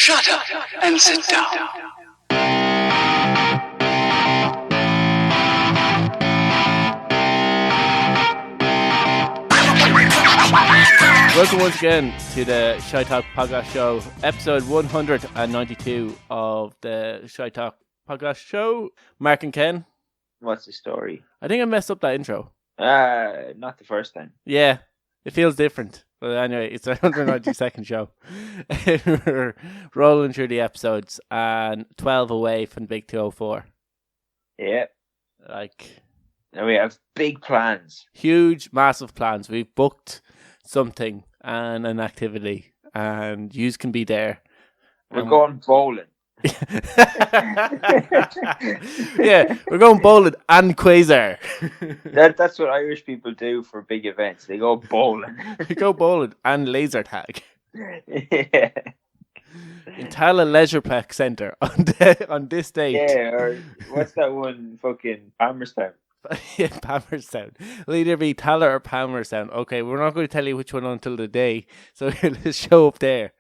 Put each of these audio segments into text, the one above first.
Shut up and sit down. Welcome once again to the Shite podcast show, episode 192 of the Shite podcast show. Mark and Ken. What's the story? I think I messed up that intro. Not the first time. Yeah, it feels different. But anyway, it's our 192nd show. We're rolling through the episodes and 12 away from Big 204. Yeah. And we have big plans. Huge, massive plans. We've booked something and an activity, and yous can be there. We're going bowling. Yeah, we're going bowling and Quasar. That's what Irish people do for big events. They go bowling. We go bowling and laser tag. Yeah. In Tala Leisureplex Centre on this date. Yeah, or what's that one? Fucking Palmerstown. Yeah, Palmerstown. It'll either be Tala or Palmerstown. Okay, we're not going to tell you which one until the day, so let's show up there.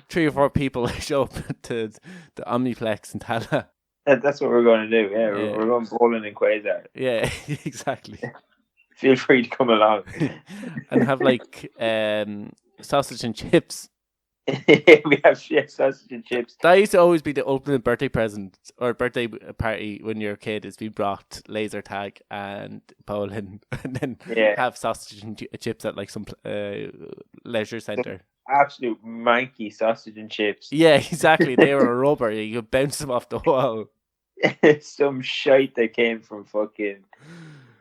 3 or 4 people show up to the Omniplex in Tala. That's what we're going to do. Yeah, we're going bowling in Quasar. Yeah, exactly. Feel free to come along and have sausage and chips. We have sausage and chips. That used to always be the ultimate birthday present or birthday party when you're a kid, is we brought laser tag and bowling and then have sausage and chips at like some leisure centre. Absolute manky sausage and chips. Yeah, exactly. They were rubber. You could bounce them off the wall. Some shite that came from fucking...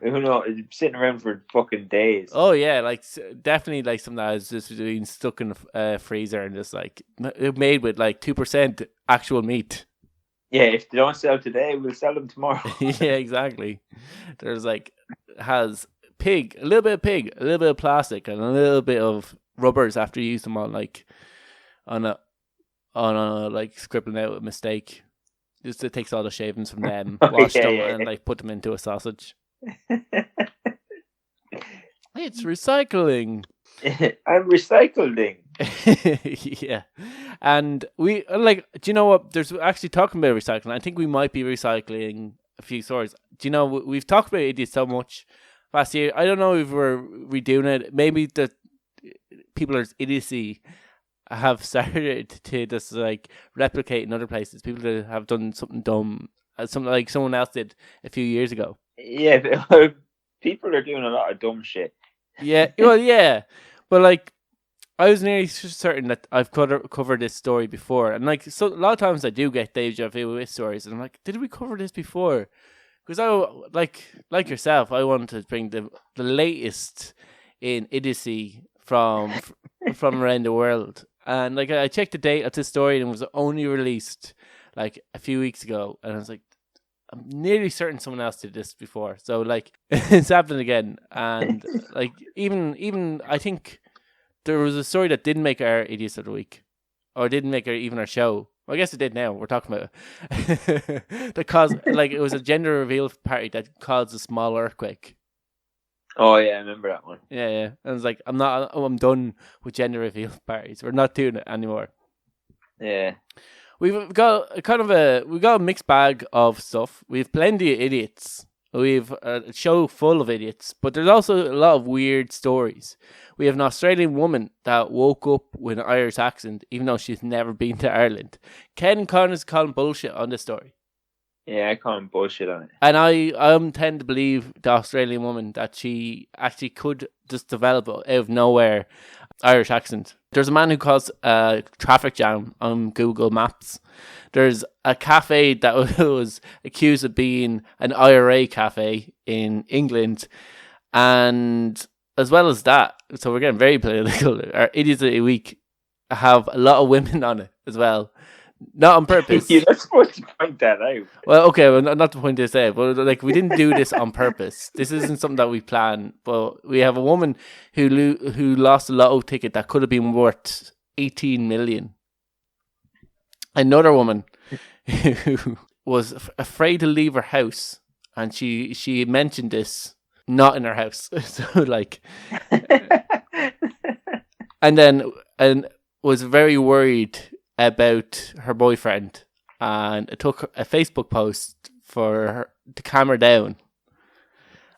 Who knows? Sitting around for fucking days. Oh yeah, definitely something that has just been stuck in a freezer and just made with 2% actual meat. Yeah, if they don't sell today, we'll sell them tomorrow. Yeah, exactly. There's has pig, a little bit of plastic, and a little bit of rubbers after you use them on scribbling out a mistake. Just it takes all the shavings from them, wash them, and put them into a sausage. It's recycling. I'm recycling. Yeah. And we do you know what? There's actually talking about recycling. I think we might be recycling a few stories. Do you know, we've talked about idiots so much last year. I don't know if we're redoing it. Maybe the people's idiocy have started to just replicate in other places. People that have done something dumb, something like someone else did a few years ago. Yeah, people are doing a lot of dumb shit. Yeah, well, yeah, but I was nearly certain that I've covered this story before, and so a lot of times I do get deja vu with stories, and I'm like, did we cover this before? Because I like yourself, I want to bring the latest in idiocy from around the world, and I checked the date of this story, and it was only released a few weeks ago, and I was like, I'm nearly certain someone else did this before. So it's happening again. And even I think there was a story that didn't make our Idiots of the Week, or didn't make even our show. Well, I guess it did now. We're talking about it. That caused, it was a gender reveal party that caused a small earthquake. Oh yeah, I remember that one. Yeah. And it's I'm done with gender reveal parties. We're not doing it anymore. Yeah. We've got a mixed bag of stuff. We've plenty of idiots. We've a show full of idiots, but there's also a lot of weird stories. We have an Australian woman that woke up with an Irish accent, even though she's never been to Ireland. Ken Connor's calling bullshit on this story. Yeah, I call him bullshit on it. And I tend to believe the Australian woman that she actually could just develop out of nowhere Irish accent. There's a man who caused a traffic jam on Google Maps. There's a cafe that was accused of being an IRA cafe in England. And as well as that, so we're getting very political, our Idiots of the Week have a lot of women on it as well. Not on purpose. You're not supposed to point that out. Well, okay, well, not to point this out, but we didn't do this on purpose. This isn't something that we plan. But we have a woman who lost a lotto ticket that could have been worth 18 million. Another woman who was afraid to leave her house, and she mentioned this not in her house. So and then was very worried about her boyfriend, and it took a Facebook post for her to calm her down.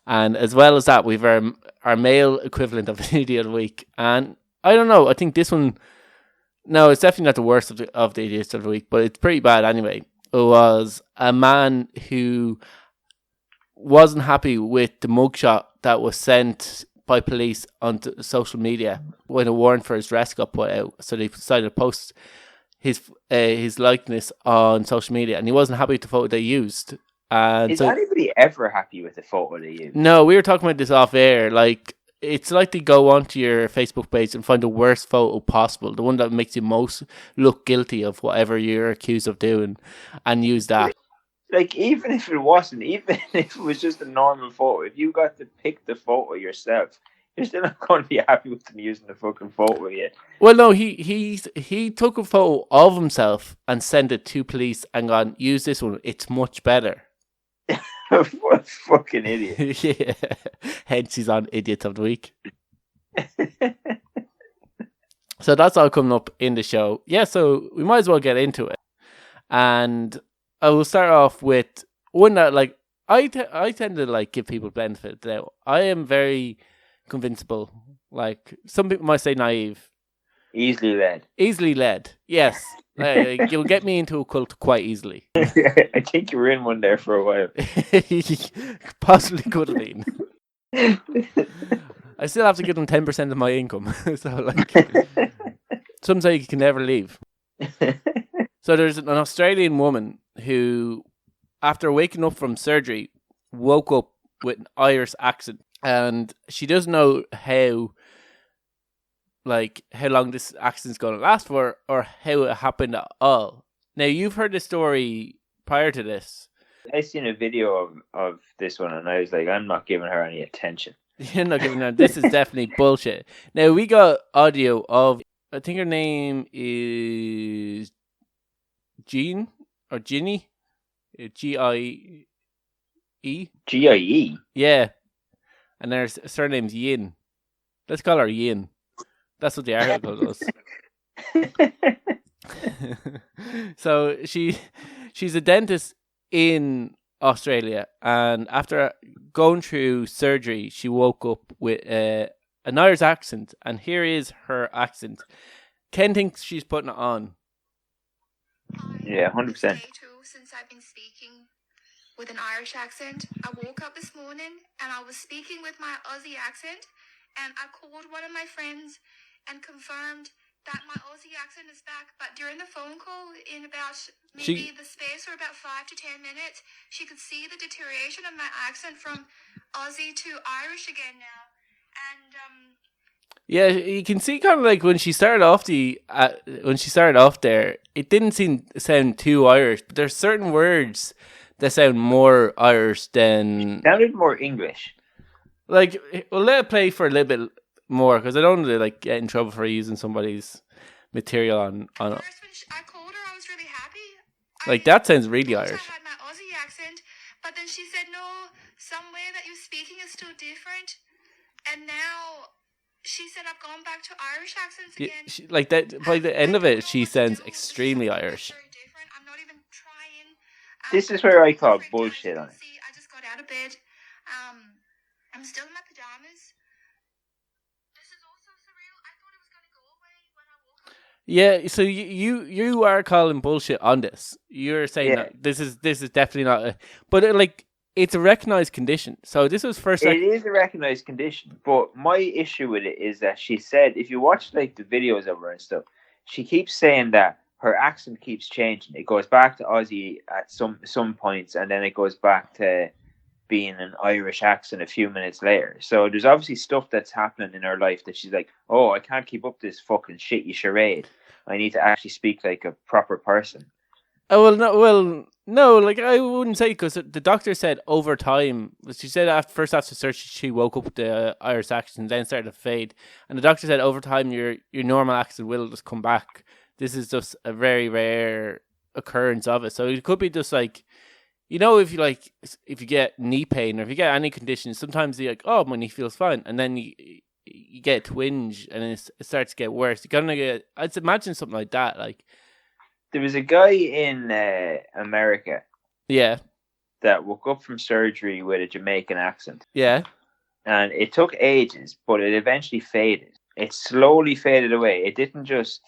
And as well as that, we've our male equivalent of an idiot of the week. And I don't know, I think this one, no, it's definitely not the worst of the idiots of the week, but it's pretty bad anyway. It was a man who wasn't happy with the mugshot that was sent by police onto social media when a warrant for his arrest got put out. So they decided to post his likeness on social media, and he wasn't happy with the photo they used. And is anybody ever happy with the photo they use? No, we were talking about this off air. Like, it's like they go onto your Facebook page and find the worst photo possible, the one that makes you most look guilty of whatever you're accused of doing, and use that. Like, even if it wasn't, even if it was just a normal photo, if you got to pick the photo yourself, you're still not going to be happy with them using the fucking photo yet. Well, no, he took a photo of himself and sent it to police and gone, use this one, it's much better. What a fucking idiot. Yeah. Hence he's on Idiots of the Week. So that's all coming up in the show. Yeah, so we might as well get into it. And I will start off with one that, like, I tend to, like, give people benefit of the doubt. I am very convincible. Like, some people might say naive. Easily led. Yes. You'll get me into a cult quite easily. I think you were in one there for a while. Possibly could have been. I still have to give them 10% of my income. So, like, some say you can never leave. So there's an Australian woman who, after waking up from surgery, woke up with an Irish accent. And she doesn't know how long this accent's going to last for, or how it happened at all. Now, you've heard the story prior to this. I seen a video of this one, and I was like, I'm not giving her any attention. You're not giving her. This is definitely bullshit. Now, we got audio of, I think her name is Jean or Ginny, G-I-E. G-I-E? Yeah, and her surname's Yin. Let's call her Yin. That's what the article does. So she's a dentist in Australia, and after going through surgery, she woke up with an Irish accent, and here is her accent. Ken thinks she's putting it on. Yeah, 100%. Since I've been speaking with an Irish accent, I woke up this morning and I was speaking with my Aussie accent, and I called one of my friends and confirmed that my Aussie accent is back. But during the phone call, in about maybe the space for about 5 to 10 minutes, she could see the deterioration of my accent from Aussie to Irish again now. And yeah, you can see kind of like when she started off there, it didn't sound too Irish. But there's certain words that sound more Irish than. It sounded more English. Like, we'll let it play for a little bit more, because I don't want to, like, get in trouble for using somebody's material on. First, when I called her, I was really happy. Like, that sounds really Irish. I had my Aussie accent, but then she said, no, some way that you're speaking is still different. And now she said I've gone back to Irish accents again. Yeah, like that, by the end of it, she sounds extremely Irish. Very different. I'm not even trying. This is where I call bullshit on it. See, I just got out of bed. I'm still in my pajamas. This is also surreal. I thought it was going to go away when I woke up. Yeah, so you are calling bullshit on this. You're saying that this is definitely not but it's a recognized condition. So this was first. It is a recognized condition, but my issue with it is that she said, if you watch like the videos of her and stuff, she keeps saying that her accent keeps changing. It goes back to Aussie at some points, and then it goes back to being an Irish accent a few minutes later. So there's obviously stuff that's happening in her life that she's like, oh, I can't keep up this fucking shitty charade. I need to actually speak like a proper person. Oh, no, like, I wouldn't say, because the doctor said over time, she said after surgery, she woke up with the Irish accent, then started to fade. And the doctor said over time, your normal accent will just come back. This is just a very rare occurrence of it. So it could be just like, you know, if you get knee pain, or if you get any condition, sometimes you're like, oh, my knee feels fine. And then you get a twinge and it starts to get worse. You're gonna get. I'd imagine something like that. Like There was a guy in America yeah, that woke up from surgery with a Jamaican accent. yeah. And it took ages, but it eventually faded. It slowly faded away. It didn't just,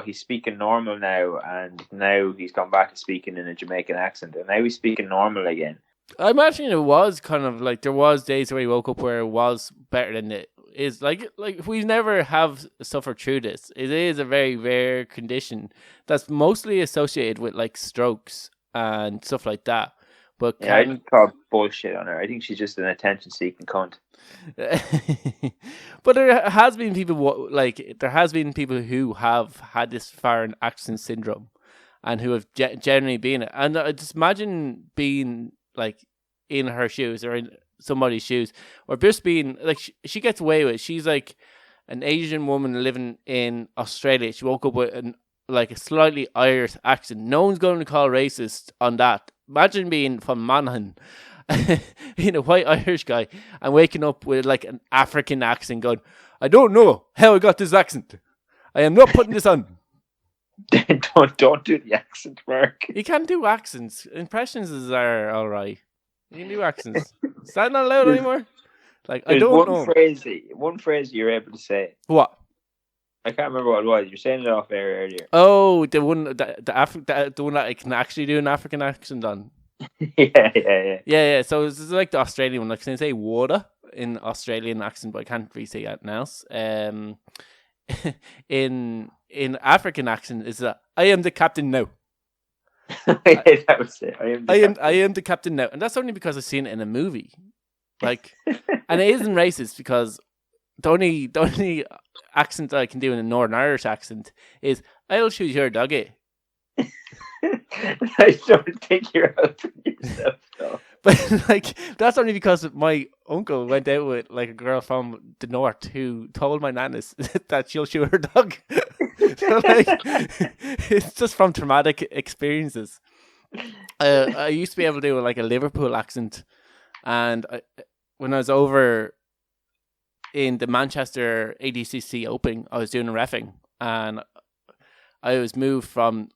he's speaking normal now, and now he's gone back to speaking in a Jamaican accent, and now he's speaking normal again. I imagine it was kind of like there was days where he woke up where it was better than it is. Like we never have suffered through this. It is a very rare condition that's mostly associated with like strokes and stuff like that. But Yeah, I think call bullshit on her. I think she's just an attention-seeking cunt. But there has been people who have had this foreign accent syndrome and who have generally been it. And I just imagine being like in her shoes or in somebody's shoes, or just being like she gets away with it. She's like an Asian woman living in Australia. She woke up with a slightly Irish accent. No one's going to call racist on that. Imagine being from Monaghan, being a white Irish guy, and waking up with like an African accent going, I don't know how I got this accent. I am not putting this on. don't do the accent, Mark. You can't do accents. Impressions are all right. You can do accents. Is that not allowed anymore? Like, I don't know. One phrase you're able to say. What? I can't remember what it was. You're saying it off air earlier. Oh, the one the one that I can actually do an African accent on. Yeah. So it's like the Australian one. Like, can I say water in Australian accent, but I can't really say anything else. In African accent is that I am the captain now. That was it. I am the captain now, and that's only because I've seen it in a movie. Like, and it isn't racist because the only accent that I can do in a Northern Irish accent is I'll shoot your doggy. I don't think you're helping yourself though. But like that's only because my uncle went out with like a girl from the north who told my nanas that she'll shoot her dog. So like it's just from traumatic experiences. I used to be able to do like a Liverpool accent, and when I was over in the Manchester ADCC Open, I was doing reffing, and I was moved from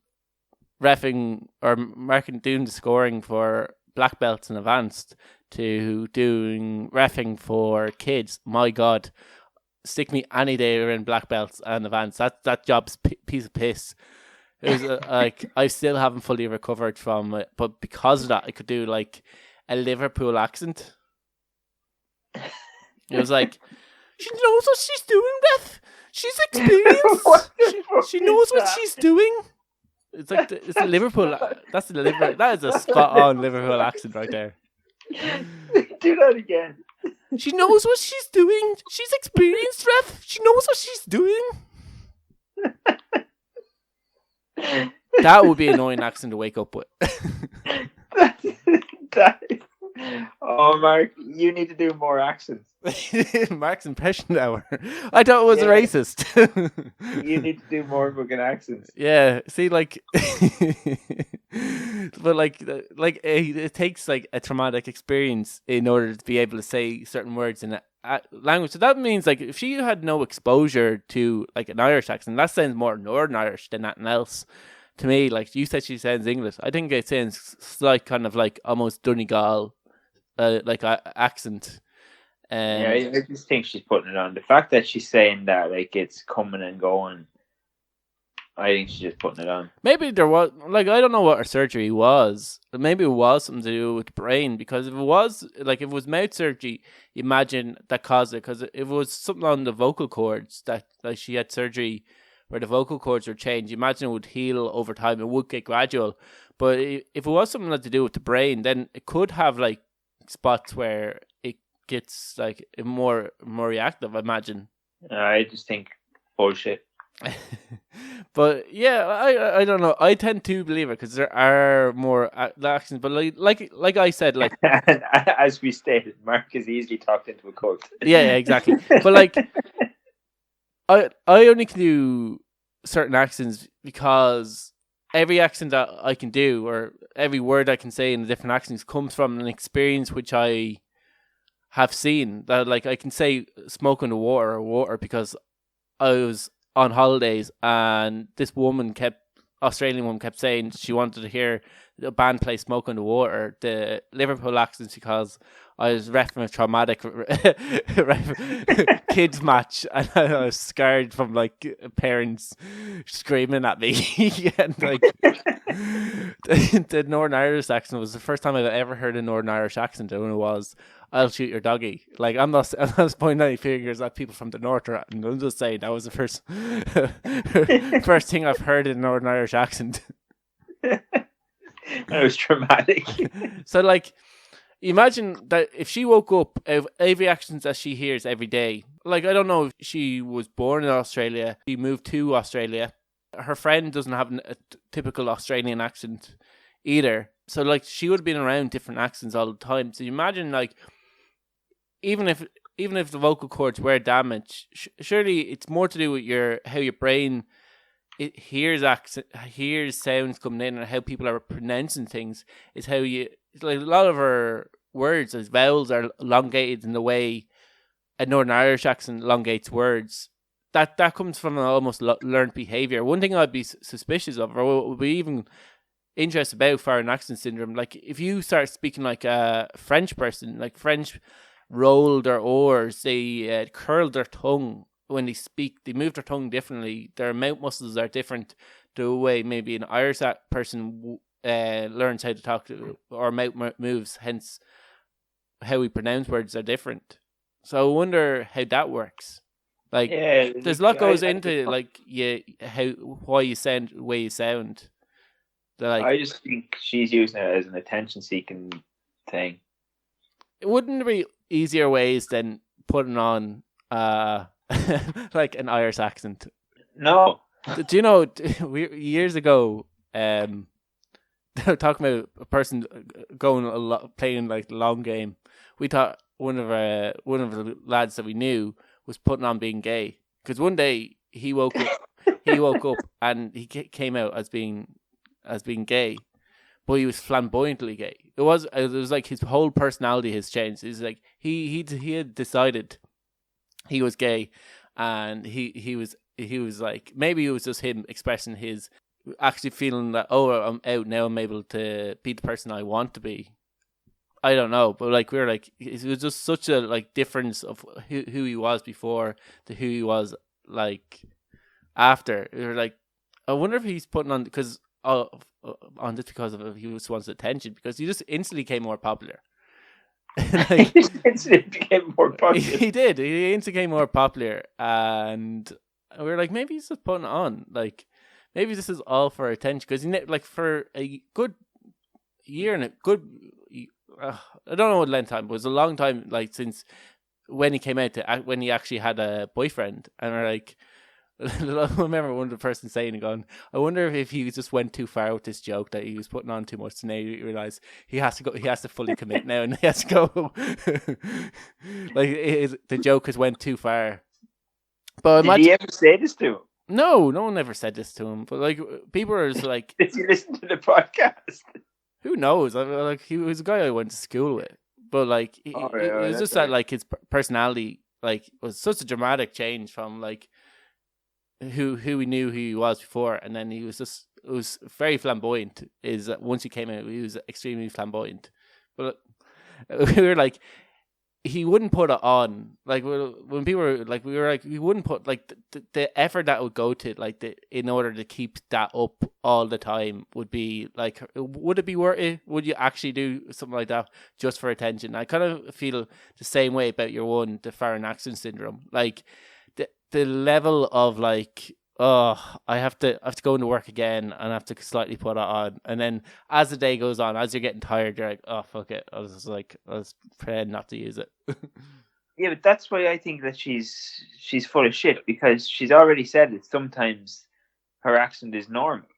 reffing or doing the scoring for black belts and advanced to doing reffing for kids. My God, stick me any day in black belts and advanced. That job's piece of piss. It was like I still haven't fully recovered from it, but because of that, I could do like a Liverpool accent. It was like, she knows what she's doing, Beth. She's experienced. She knows what she's doing. It's like it's a Liverpool. That is a spot on Liverpool accent right there. Do that again. She knows what she's doing. She's experienced, Ref. She knows what she's doing. That would be an annoying accent to wake up with. Oh, Mark, you need to do more accents. Mark's impression hour. I thought it was racist. You need to do more fucking accents. Yeah, see, like, but like it takes like a traumatic experience in order to be able to say certain words in a language. So that means like if she had no exposure to like an Irish accent, that sounds more Northern Irish than anything else. To me, like you said, she sounds English. I think it sounds like kind of like almost Donegal, like accent. Yeah, I just think she's putting it on. The fact that she's saying that like it's coming and going, I think she's just putting it on. Maybe there was like I don't know what her surgery was. Maybe it was something to do with the brain, because if it was mouth surgery, imagine that caused it. Because if it was something on the vocal cords that like she had surgery where the vocal cords were changed, imagine it would heal over time. It would get gradual. But if it was something that to do with the brain, then it could have like spots where it gets like more reactive, I imagine. I just think bullshit. But yeah, I don't know. I tend to believe it because there are more actions. But like I said, like as we stated, Mark is easily talked into a cult. Yeah, exactly. But like I only can do certain accents because every accent that I can do or every word I can say in the different accents comes from an experience which I have seen that, like, I can say smoke on the water or water because I was on holidays and this Australian woman kept saying she wanted to hear the band play Smoke on the Water, the Liverpool accents, because I was reffing a traumatic kids match and I was scarred from like parents screaming at me. And like the Northern Irish accent was the first time I've ever heard a Northern Irish accent, and it was, "I'll shoot your doggy." Like, I'm not pointing any fingers at people from the north, and I'm just saying that was the first thing I've heard in a Northern Irish accent. That was traumatic. So, like, imagine that if she woke up, every accent that she hears every day. Like, I don't know if she was born in Australia, she moved to Australia. Her friend doesn't have a typical Australian accent either. So, like, she would have been around different accents all the time. So, you imagine, like, even if the vocal cords were damaged, surely it's more to do with how your brain hears sounds coming in, and how people are pronouncing things. Is how like, a lot of our words as vowels are elongated in the way a Northern Irish accent elongates words. That comes from an almost learned behaviour. One thing I'd be suspicious of, or would be even interested about foreign accent syndrome, like if you start speaking like a French person, like French rolled their R's, they curled their tongue when they speak, they move their tongue differently, their mouth muscles are different the way maybe an Irish person learns how to talk or mouth moves, hence how we pronounce words are different. So I wonder how that works. Like, there's a lot goes into like why you sound the way you sound. Like, I just think she's using it as an attention-seeking thing. Wouldn't there be easier ways than putting on like an Irish accent? No. Do you know, years ago, they were talking about a person playing like the long game. We thought one of the lads that we knew was putting on being gay, because one day he woke up and he came out as being gay, but he was flamboyantly gay. It was like his whole personality has changed. It's like he had decided he was gay, and he was like, maybe it was just him expressing his actually feeling that, oh, I'm out now, I'm able to be the person I want to be. I don't know, but like we were like, it was just such a like difference of who he was before to who he was like after. We were like, I wonder if he's putting on on this because of he just wants attention, because he just instantly became more popular. Like, he instantly became more popular. He did. He instantly became more popular, and we were like, maybe he's just putting it on. Like, maybe this is all for attention, because he like for a good year and a good. I don't know what length time, but it was a long time, like since when he came out to when he actually had a boyfriend, and we're like, I remember one of the persons saying and going, I wonder if he just went too far with this joke, that he was putting on too much, and now he realised he has to fully commit now, and he has to go. Like, the joke has went too far. But did he ever say this to him? No one ever said this to him. But like, people are just like, did you listen to the podcast? Who knows? Like, he was a guy I went to school with, but like, it was just that like his personality like was such a dramatic change from like who we knew who he was before, and then it was very flamboyant. Is that once he came out, he was extremely flamboyant. But we were like, he wouldn't put it on. Like, when people were like, we were like, he wouldn't put like the effort that would go to like in order to keep that up all the time would be like, would it be worth it? Would you actually do something like that just for attention? I kind of feel the same way about the foreign accent syndrome. Like, the level of like, oh, I have to go into work again and I have to slightly put it on, and then as the day goes on, as you're getting tired, you're like, oh, fuck it, I was pretend not to use it. Yeah, but that's why I think that she's full of shit, because she's already said that sometimes her accent is normal.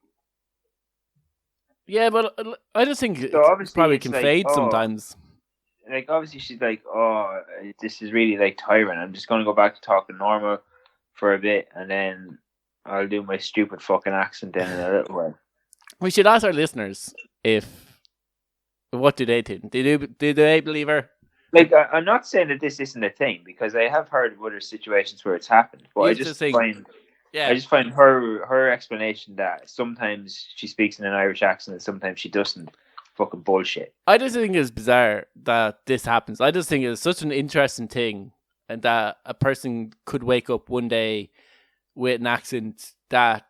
Yeah, but I just think it probably can fade sometimes. Like, obviously she's like, oh, this is really like tiring, I'm just going to go back to talking normal for a bit, and then I'll do my stupid fucking accent then in a little while. We should ask our listeners what do they think? Do they believe her? like I'm not saying that this isn't a thing, because I have heard of other situations where it's happened, but I just find her explanation that sometimes she speaks in an Irish accent and sometimes she doesn't fucking bullshit. I just think it's bizarre that this happens. I just think it's such an interesting thing, and that a person could wake up one day with an accent that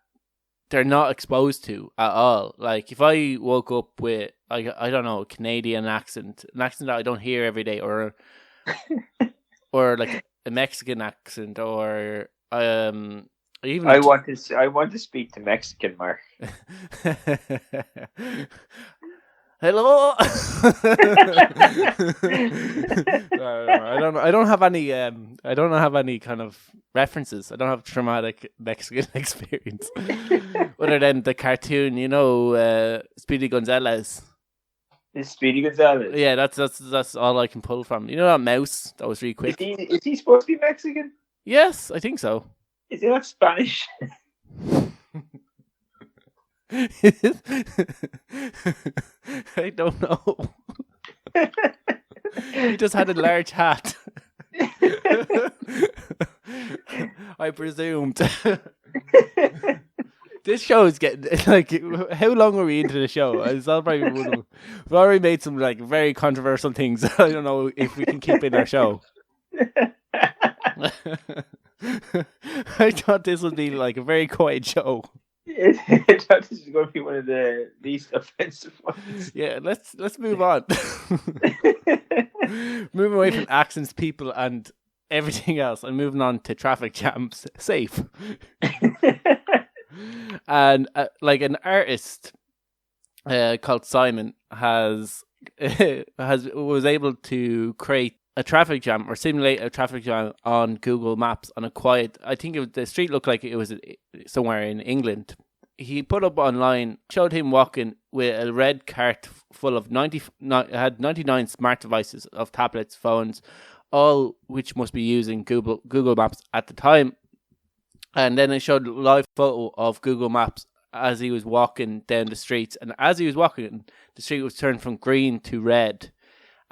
they're not exposed to at all. Like, if I woke up with, I don't know, a Canadian accent, an accent that I don't hear every day, or like a Mexican accent, or even I want to speak to Mexican, Mark. Hello. I don't have any. I don't have any kind of references. I don't have traumatic Mexican experience, other than the cartoon. Speedy Gonzales. Is Speedy Gonzales? Yeah, that's all I can pull from. You know that mouse that was really quick. Is he supposed to be Mexican? Yes, I think so. Is he not Spanish? I don't know. He just had a large hat. I presumed. This show is getting like. How long are we into the show? It's all probably we've already made some like very controversial things. I don't know if we can keep in our show. I thought this would be like a very quiet show. I thought this was going to be one of the least offensive ones. Yeah, let's move on. Moving away from accents, people, and everything else, and moving on to traffic jams. Safe. And like an artist called Simon was able to create a traffic jam or simulate a traffic jam on Google Maps on a quiet. I think the street looked like it was somewhere in England. He put up online, showed him walking with a red cart full of 99 smart devices of tablets, phones, all which must be using Google Maps at the time. And then it showed a live photo of Google Maps as he was walking down the streets. And as he was walking, the street was turned from green to red,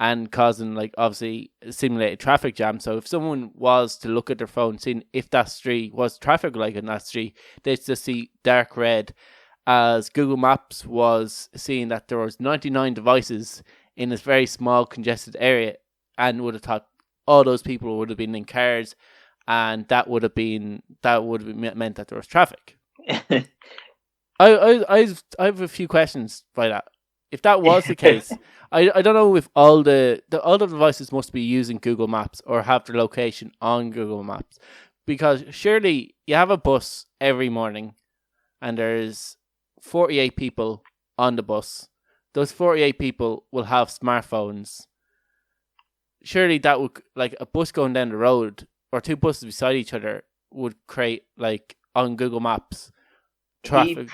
and causing, like, obviously a simulated traffic jam. So if someone was to look at their phone, seeing if that street was traffic like in that street, they'd just see dark red, as Google Maps was seeing that there was 99 devices in this very small congested area, and would have thought all those people would have been in cars, and that would have meant that there was traffic. I have a few questions by that. If that was the case, I don't know if all the devices must be using Google Maps or have their location on Google Maps, because surely you have a bus every morning and there's 48 people on the bus. Those 48 people will have smartphones. Surely that would, like, a bus going down the road or two buses beside each other would create, like, on Google Maps, traffic.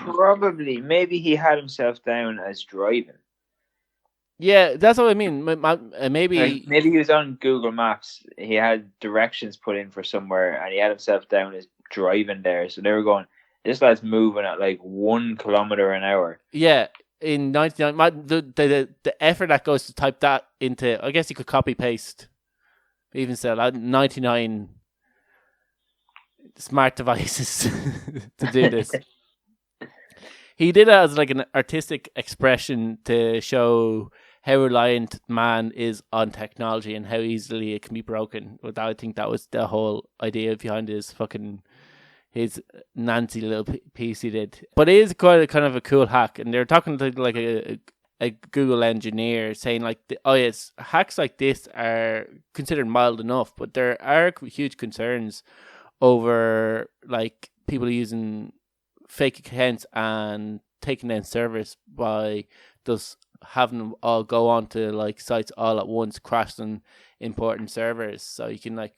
Maybe he had himself down as driving. Yeah, that's what I mean. Maybe he was on Google Maps. He had directions put in for somewhere, and he had himself down as driving there. So they were going, this lad's moving at like 1 kilometer an hour. Yeah, in 99, the effort that goes to type that into, I guess you could copy paste. Even so, 99 smart devices to do this. He did it as like an artistic expression to show how reliant man is on technology and how easily it can be broken. But I think that was the whole idea behind his Nancy little piece he did. But it is quite kind of a cool hack, and they're talking to like a Google engineer saying like, yes, hacks like this are considered mild enough, but there are huge concerns over like people using fake accounts and taking down servers by just having them all go on to like sites all at once, crashing important servers. So you can like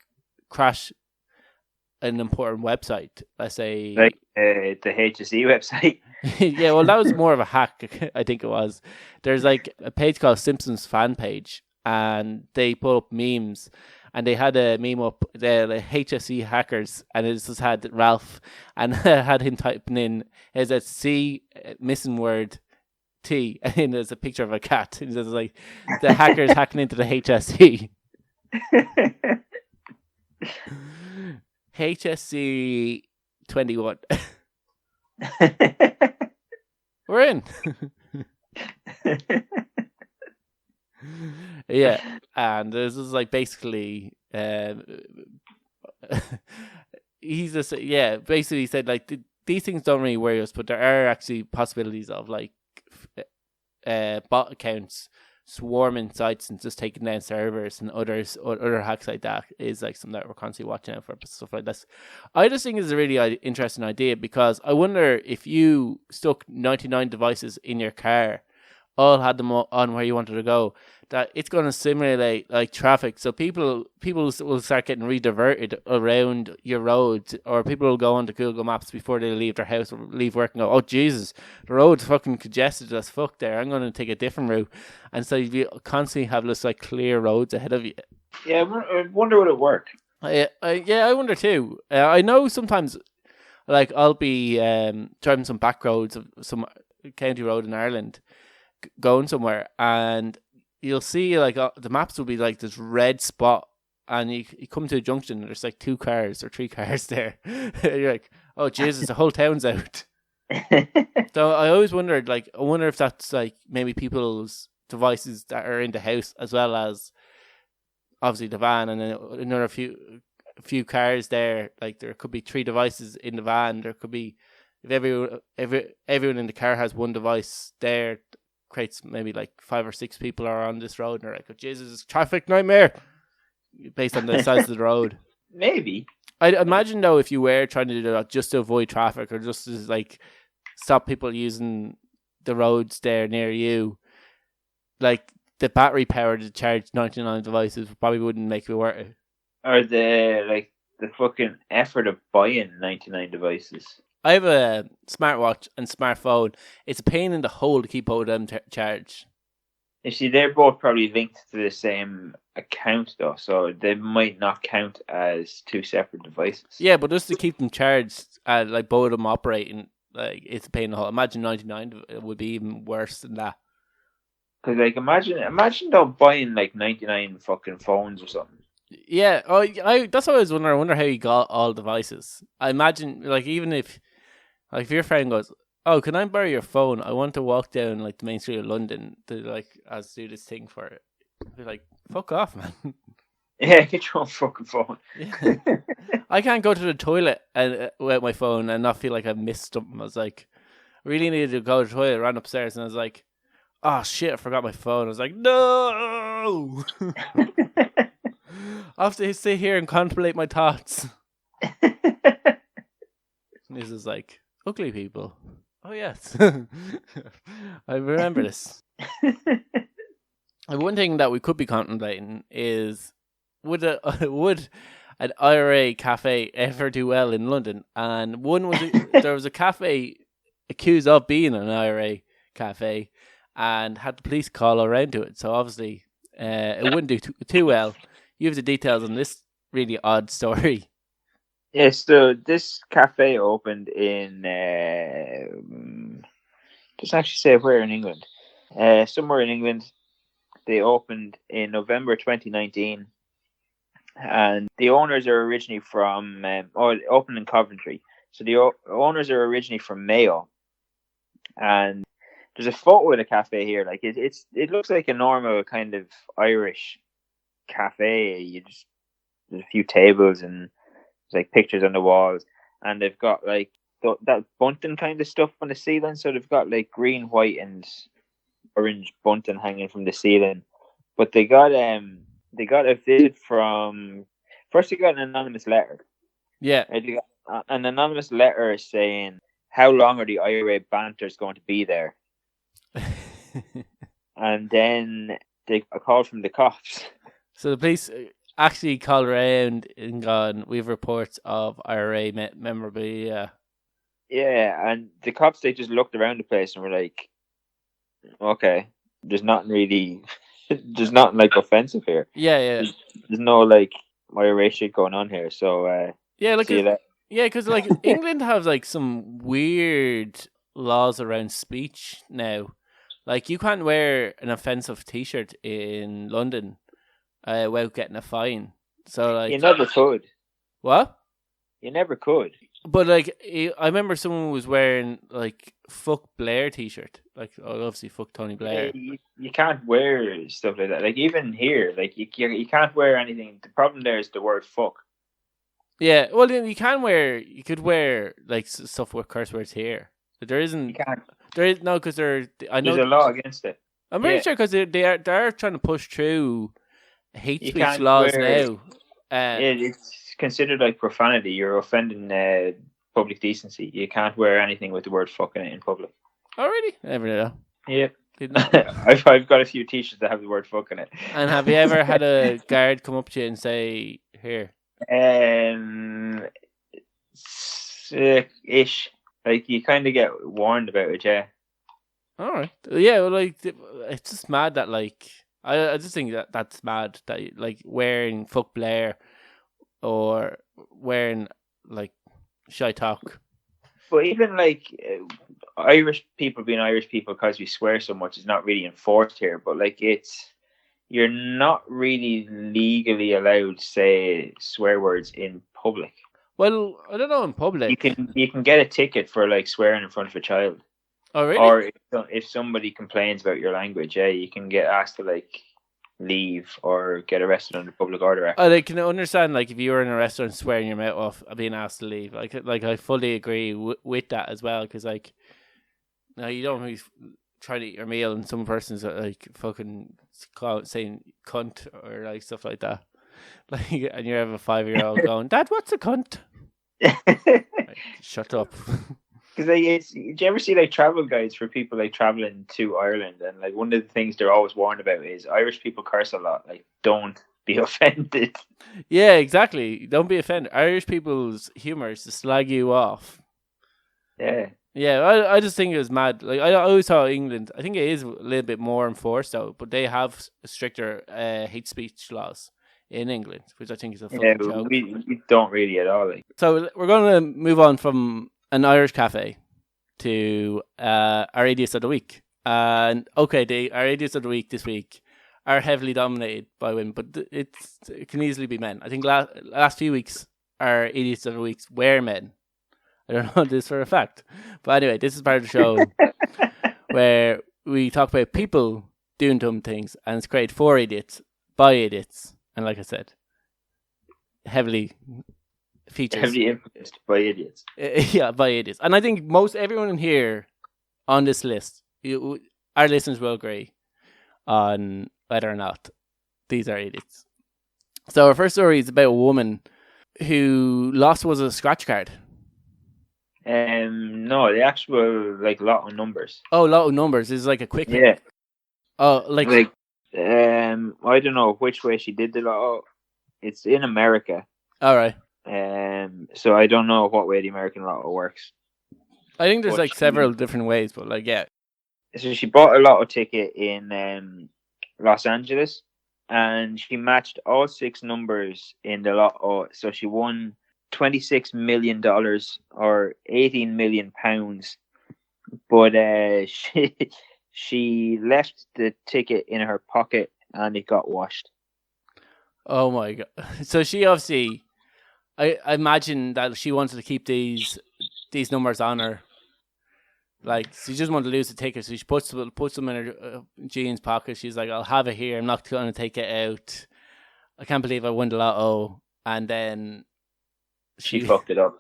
crash an important website, let's say like the HSE website. Yeah, well, that was more of a hack. I think it was. There's like a page called Simpsons fan page, and they put up memes. And they had a meme up, the HSE hackers, and it just had Ralph, and had him typing in, is a C missing word T, and there's a picture of a cat. And it's like, the hackers hacking into the HSE. HSC 21. We're in. Yeah, and this is like basically he's just basically said like these things don't really worry us, but there are actually possibilities of like bot accounts swarming sites and just taking down servers and other hacks like that is like something that we're constantly watching out for, stuff like this. I just think it's a really interesting idea, because I wonder if you stuck 99 devices in your car, all had them on where you wanted to go, that it's going to simulate like traffic. So people will start getting rediverted around your road, or people will go onto Google Maps before they leave their house or leave work and go, oh Jesus, the road's fucking congested as fuck there, I'm going to take a different route. And so you constantly have this like clear roads ahead of you. Yeah, I wonder would it work. I wonder too. I know sometimes like I'll be driving some back roads of some county road in Ireland, going somewhere, and you'll see like the maps will be like this red spot, and you come to a junction and there's like 2 cars or 3 cars there. You're like, oh Jesus, the whole town's out. So I always wondered, like, I wonder if that's like maybe people's devices that are in the house, as well as obviously the van, and then another few cars there. Like there could be 3 devices in the van. There could be, if everyone in the car has one device there, creates maybe like 5 or 6 people are on this road, and they're like, oh Jesus, it's a traffic nightmare based on the size of the road. Maybe. I'd imagine though, if you were trying to do that just to avoid traffic, or just to like stop people using the roads there near you, like the battery power to charge 99 devices probably wouldn't make it worth it. Or the fucking effort of buying 99 devices. I have a smartwatch and smartphone. It's a pain in the hole to keep both of them charged. You see, they're both probably linked to the same account, though, so they might not count as 2 separate devices. Yeah, but just to keep them charged, like both of them operating, like it's a pain in the hole. Imagine 99 would be even worse than that. Because, like, imagine though buying like 99 fucking phones or something. Yeah, that's what I was wondering. I wonder how you got all devices. I imagine, like, even if your friend goes, oh, can I borrow your phone? I want to walk down like the main street of London to like do this thing for it. I'd be like, fuck off, man. Yeah, get your own fucking phone. Yeah. I can't go to the toilet without my phone and not feel like I've missed something. I was like, I really needed to go to the toilet, ran upstairs, and I was like, oh shit, I forgot my phone. I was like, no! I have to sit here and contemplate my thoughts. This is like, ugly people. Oh yes. I remember this. And one thing that we could be contemplating is, would an IRA cafe ever do well in London? And there was a cafe accused of being an IRA cafe and had the police call around to it. So obviously it wouldn't do too well. You have the details on this really odd story. Yes, so this cafe opened in, doesn't actually say where in England. Somewhere in England. They opened in November 2019. And the owners are originally from, opened in Coventry. So the owners are originally from Mayo. And there's a photo of the cafe here. Like it looks like a normal kind of Irish cafe. There's a few tables and there's like pictures on the walls, and they've got like that bunting kind of stuff on the ceiling. So they've got like green, white, and orange bunting hanging from the ceiling. But they got a visit from, first they got an anonymous letter. Yeah, they got an anonymous letter saying, how long are the IRA banters going to be there? And then they got a call from the cops. So the police actually called around and gone, we have reports of IRA memorabilia. Yeah, and the cops, they just looked around the place and were like, okay, there's nothing like offensive here. Yeah. There's no like IRA shit going on here. So because like England has like some weird laws around speech now. Like you can't wear an offensive T-shirt in London without getting a fine. So like, You never could. what? You never could. But like, I remember someone was wearing like "fuck Blair" t-shirt. Like, obviously, fuck Tony Blair. You can't wear stuff like that. Like even here, like you can't wear anything. The problem there is the word "fuck." Yeah, well, then you could wear like stuff with curse words here. But there isn't. You can't. There is no, because I know There's a law against it. I'm pretty sure because they are trying to push through hate You speech can't laws wear- now. It's considered like profanity. You're offending public decency. You can't wear anything with the word "fuck" in it in public. Oh, really? I never knew that. Yeah. Didn't know. I've got a few t-shirts that have the word "fuck" in it. And have you ever had a guard come up to you and say, "Here"? Ish. Like you kind of get warned about it, yeah. All right. Yeah. Well, like it's just mad that like I just think that's mad that like wearing "fuck Blair" or wearing like "shy talk." But even like Irish people being Irish people because we swear so much is not really enforced here. But like you're not really legally allowed to say swear words in public. Well, I don't know in public. You can get a ticket for like swearing in front of a child. Oh, really? Or if somebody complains about your language, yeah, you can get asked to like leave or get arrested under Public Order Act. I can understand like if you were in a restaurant swearing your mouth off, being asked to leave. Like I fully agree with that as well. Because like, no, you don't really try to eat your meal and some person's like fucking saying cunt or like stuff like that. Like, and you have a 5-year-old going, "Dad, what's a cunt?" Like, shut up. Because do you ever see like travel guides for people like traveling to Ireland? And like one of the things they're always warned about is Irish people curse a lot. Like, don't be offended. Yeah, exactly. Don't be offended. Irish people's humor is to slag you off. Yeah. Yeah, I just think it was mad. Like I always thought England, I think it is a little bit more enforced though, but they have stricter hate speech laws in England, which I think is a fucking joke. We don't really at all. Like. So we're going to move on from an Irish cafe to our idiots of the week. And okay, our idiots of the week this week are heavily dominated by women, but it can easily be men. I think last few weeks our idiots of the week were men. I don't know this for a fact, but anyway, this is part of the show where we talk about people doing dumb things, and it's created for idiots by idiots, and like I said, heavily influenced by idiots. Yeah, by idiots. And I think everyone in here on this list, our listeners will agree on whether or not these are idiots. So our first story is about a woman who lost was a scratch card. No, the actual like lotto numbers. Oh, lotto numbers is like a quick. Yeah. Oh, like I don't know which way she did the lotto. It's in America. All right. So I don't know what way the American lotto works. I think there's like several different ways, but like yeah. So she bought a lotto ticket in Los Angeles, and she matched all 6 numbers in the lotto. So she won $26 million or 18 million pounds. But she left the ticket in her pocket and it got washed. Oh my god! So she obviously, I imagine that she wanted to keep these numbers on her. Like she just wanted to lose the ticket, so she puts them in her jeans pocket. She's like, "I'll have it here. I'm not going to take it out. I can't believe I won the lotto." And then she fucked it up.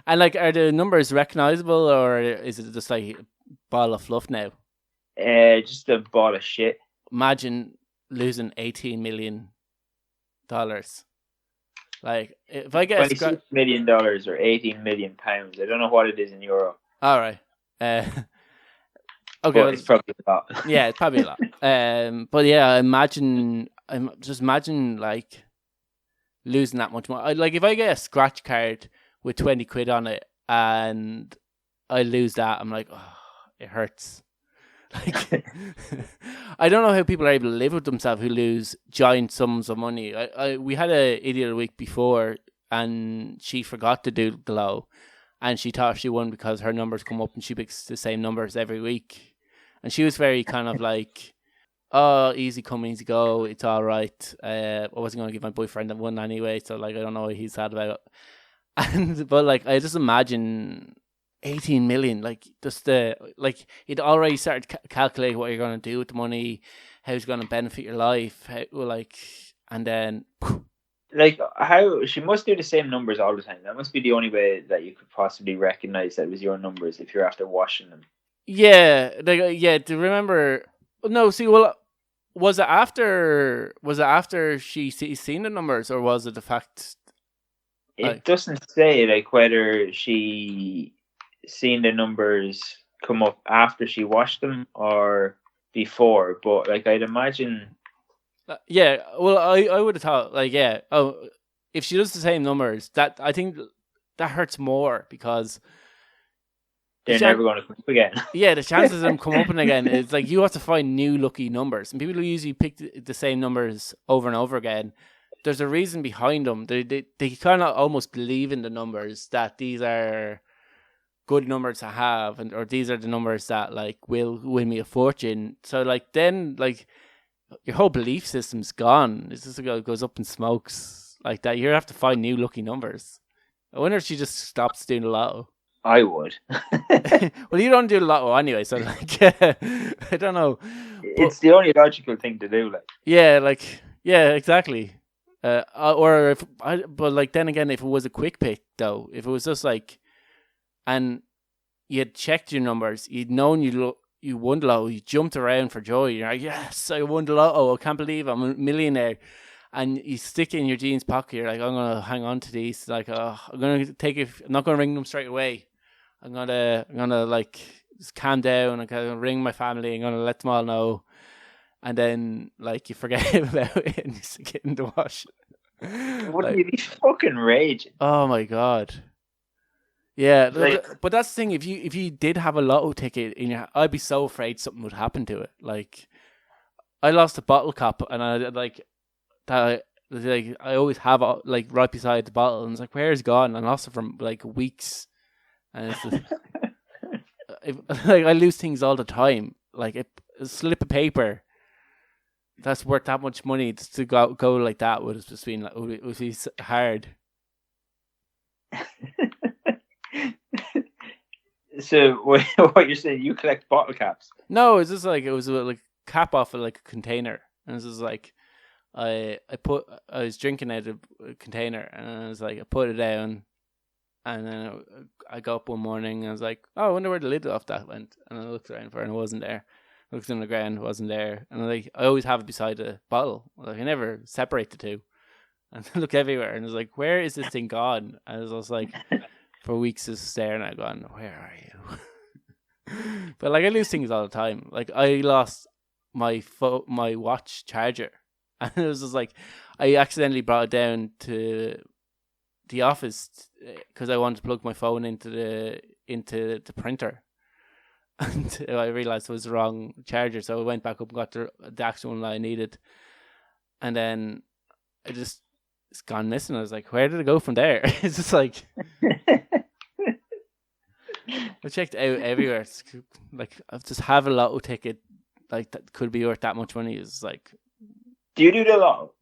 And like, are the numbers recognizable, or is it just like a ball of fluff now? Just a ball of shit. Imagine losing $18 million. Like, if I get $26 million or 18 million pounds, I don't know what it is in euro. All right. Okay, but it's probably a lot. Yeah, it's probably a lot. But yeah, imagine like losing that much more. Like if I get a scratch card with 20 quid on it and I lose that, I'm like, oh, it hurts. Like, I don't know how people are able to live with themselves who lose giant sums of money. We had a idiot a week before, and she forgot to do the low, and she thought she won because her numbers come up and she picks the same numbers every week, and she was very kind of like, oh, easy come, easy go. It's all right. I wasn't going to give my boyfriend one anyway, so like I don't know what he's sad about it. And but like I just imagine 18 million, like just like you'd already started calculate what you're going to do with the money, how it's going to benefit your life, how, like, and then Like, how she must do the same numbers all the time. That must be the only way that you could possibly recognize that it was your numbers if you're after washing them. yeah, like yeah. To remember, no, see, well, was it after she seen the numbers, or was it the fact? It doesn't say like whether she seen the numbers come up after she washed them or before, but like I'd imagine. Yeah, well, I would have thought like yeah. Oh, if she does the same numbers, that I think that hurts more because They're never going to come up again. Yeah, the chances of them come up and again, it's like you have to find new lucky numbers, and people who usually pick the same numbers over and over again. There's a reason behind them. They kind of almost believe in the numbers that these are good numbers to have, or these are the numbers that like will win me a fortune. So like then like your whole belief system's gone. It's just goes up in smokes like that. You have to find new lucky numbers. I wonder if she just stops doing the lotto. I would. Well, you don't do the lotto anyway, so like I don't know. It's the only logical thing to do. Like Yeah, exactly. Or if but like then again, if it was a quick pick though, if it was just like, and you had checked your numbers, you'd known you won the lotto, you jumped around for joy. You're like, yes, I won the lotto. I can't believe I'm a millionaire. And you stick it in your jeans pocket. You're like, I'm gonna hang on to these. Like, I'm gonna take it. I'm not gonna ring them straight away. I'm gonna like just calm down. I'm gonna ring my family. I'm gonna let them all know. And then like you forget about it and you stick it in the wash. Wouldn't you be fucking raging? Oh my god. Yeah, Like, but that's the thing. If you did have a lotto ticket in your, I'd be so afraid something would happen to it. Like, I lost a bottle cap, and I like that. I always have it like right beside the bottle, and it's like, where's it gone? And I lost it for like weeks, and it's just, like I lose things all the time. Like a slip of paper that's worth that much money to go like that would have just been like it would be hard. So what you're saying? You collect bottle caps? No, it's just like it was like cap off of like a container, and it's just like I was drinking out of a container, and I was like I put it down, and then I got up one morning and I was like, oh, I wonder where the lid off that went, and I looked around for it and it wasn't there. I looked on the ground, it wasn't there, and I always have it beside the bottle. Like I never separate the two, and I look everywhere, and I was like, where is this thing gone? And I was just like. For weeks just staring at it going, where are you? But like I lose things all the time. Like I lost my watch charger. And it was just like I accidentally brought it down to the office because I wanted to plug my phone into the printer. And I realized it was the wrong charger, so I went back up and got the actual one that I needed. And then it's gone missing. I was like, where did it go from there? It's just like I checked out everywhere. It's like I just have a lotto ticket like that could be worth that much money. Is like, do you do the lotto?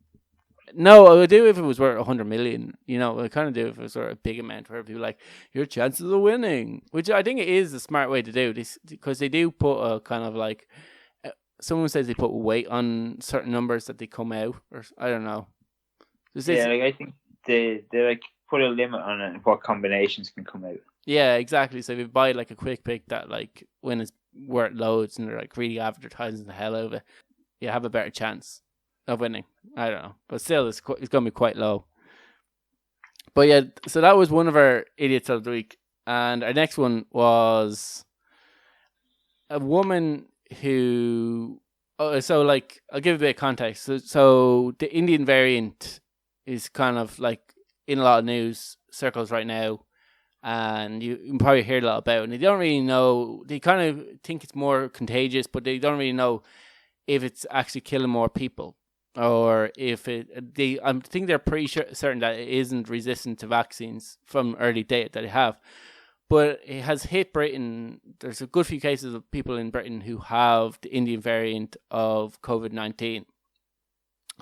No, I would do if it was worth 100 million. You know, I kind of do if it was sort of a big amount where people like your chances of winning, which I think it is a smart way to do this because they do put a kind of like someone says they put weight on certain numbers that they come out, or I don't know. Yeah, like I think they like put a limit on it and what combinations can come out. Yeah, exactly. So if you buy like a quick pick that like when it's worth loads and they're like really advertising the hell out of it, you have a better chance of winning. I don't know, but still, it's going to be quite low. But yeah, so that was one of our idiots of the week, and our next one was a woman who. Oh, so like I'll give a bit of context. So the Indian variant is kind of like in a lot of news circles right now. And you can probably hear a lot about it. And they don't really know. They kind of think it's more contagious, but they don't really know if it's actually killing more people or if it. I think they're pretty certain that it isn't resistant to vaccines from early data that they have. but it has hit Britain. There's a good few cases of people in Britain who have the Indian variant of COVID-19.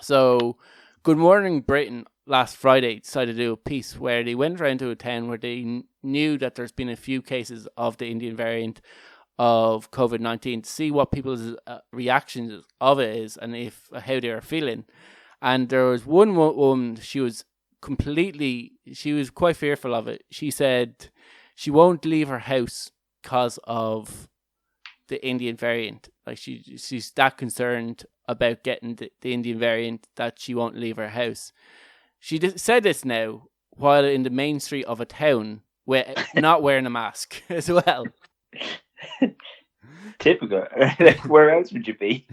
So, Good Morning Britain last Friday decided to do a piece where they went around to a town where they knew that there's been a few cases of the Indian variant of COVID-19 to see what people's reactions of it is and how they are feeling. And there was one woman, she was quite fearful of it. She said she won't leave her house because of the Indian variant. Like she's that concerned about getting the Indian variant that she won't leave her house. She said this now while in the main street of a town not wearing a mask as well. Typical. Where else would you be?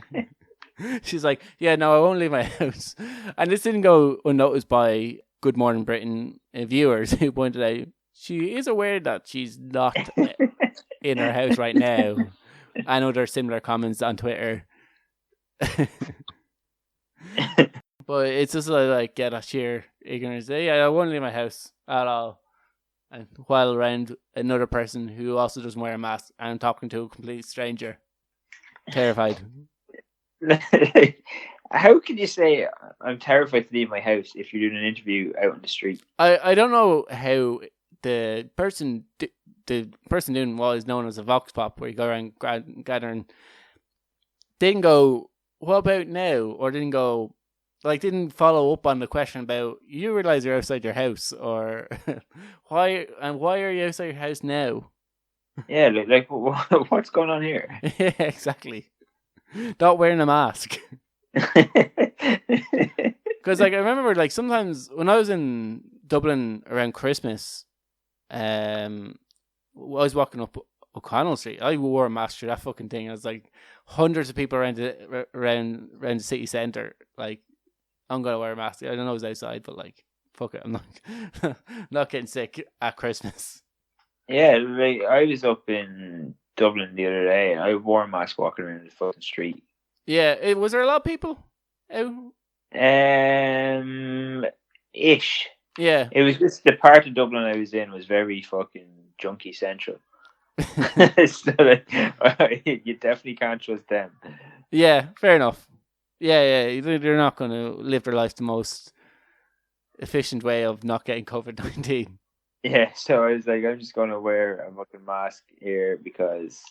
She's like, yeah, no, I won't leave my house. And this didn't go unnoticed by Good Morning Britain viewers who pointed out she is aware that she's not in her house right now. And other similar comments on Twitter. But it's just like get a sheer ignorance. Yeah, I won't leave my house at all. And while around another person who also doesn't wear a mask and talking to a complete stranger. Terrified. How can you say I'm terrified to leave my house if you're doing an interview out on the street? I don't know how the person doing what is known as a vox pop, where you go around gathering, didn't go, what about now? Or didn't follow up on the question about, you realize you're outside your house, or why are you outside your house now? Yeah, like what's going on here? Yeah, exactly. Not wearing a mask. Because I remember sometimes when I was in Dublin around Christmas, I was walking up O'Connell Street. I wore a mask through that fucking thing. I was like hundreds of people around the city centre. Like, I'm gonna wear a mask. I don't know it was outside, but fuck it, I'm not getting sick at Christmas. Yeah, I was up in Dublin the other day, and I wore a mask walking around the fucking street. Yeah, was there a lot of people out? Ish. Yeah. It was just the part of Dublin I was in was very fucking junkie central. So you definitely can't trust them. Yeah, fair enough. Yeah, they're not going to live their life the most efficient way of not getting COVID-19. Yeah, so I was like, I'm just going to wear a fucking mask here because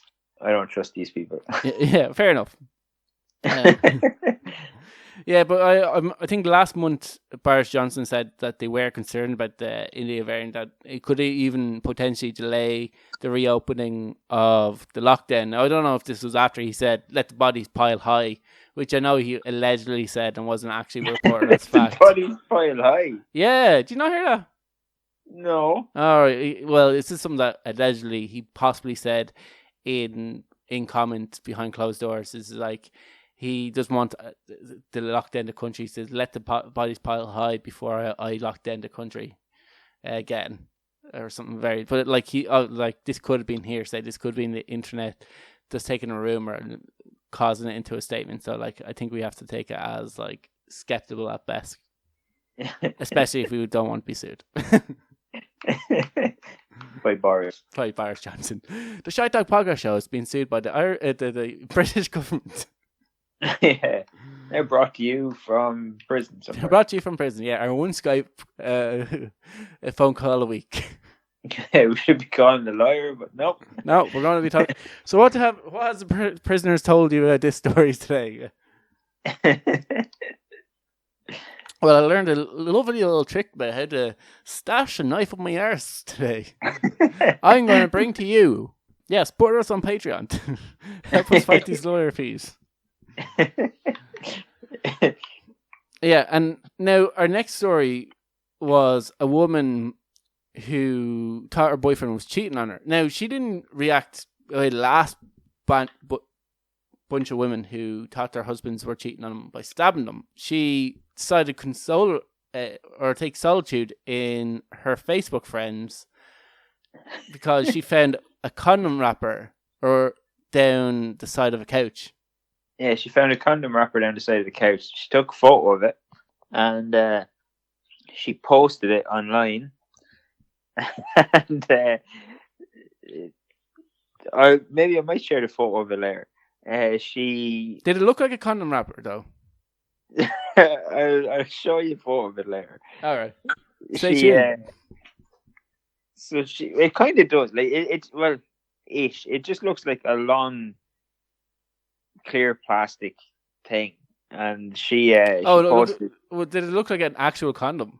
I don't trust these people. Yeah, fair enough. Yeah, but I think last month Boris Johnson said that they were concerned about the India variant, that it could even potentially delay the reopening of the lockdown. Now, I don't know if this was after he said, let the bodies pile high, which I know he allegedly said and wasn't actually reported as fact. The bodies pile high? Yeah, do you not hear that? No. All right. Well, it's just something that allegedly he possibly said in comments behind closed doors. Is like, he doesn't want to lock down the country. He says, let the bodies pile high before I lock down the country again, or something very. But this could have been hearsay. This could have been the internet just taking a rumor and causing it into a statement. So I think we have to take it as skeptical at best, especially if we don't want to be sued. By Boris Johnson. The Shite Podcast Show has been sued by the British government. Yeah, they're brought to you from prison somewhere. Brought to you from prison, yeah. Our one Skype a phone call a week. Yeah, we should be calling the lawyer, but nope. No, we're going to be talking. So what has the prisoners told you about this story today? Well, I learned a lovely little trick about how to stash a knife up my arse today. I'm going to bring to you, support us on Patreon to help us fight these lawyer fees. Yeah, and now our next story was a woman who thought her boyfriend was cheating on her. Now, she didn't react the last bunch of women who thought their husbands were cheating on them by stabbing them. She decided to console or take solitude in her Facebook friends because she found a condom wrapper down the side of a couch. Yeah, she found a condom wrapper down the side of the couch. She took a photo of it and she posted it online. And maybe I might share the photo of it later. She. Did it look like a condom wrapper though? I'll show you a photo of it later. All right. Stay She. tuned. So it kind of does. Like it's well, ish. It just looks like a long, clear plastic thing, and she posted. Did it look like an actual condom?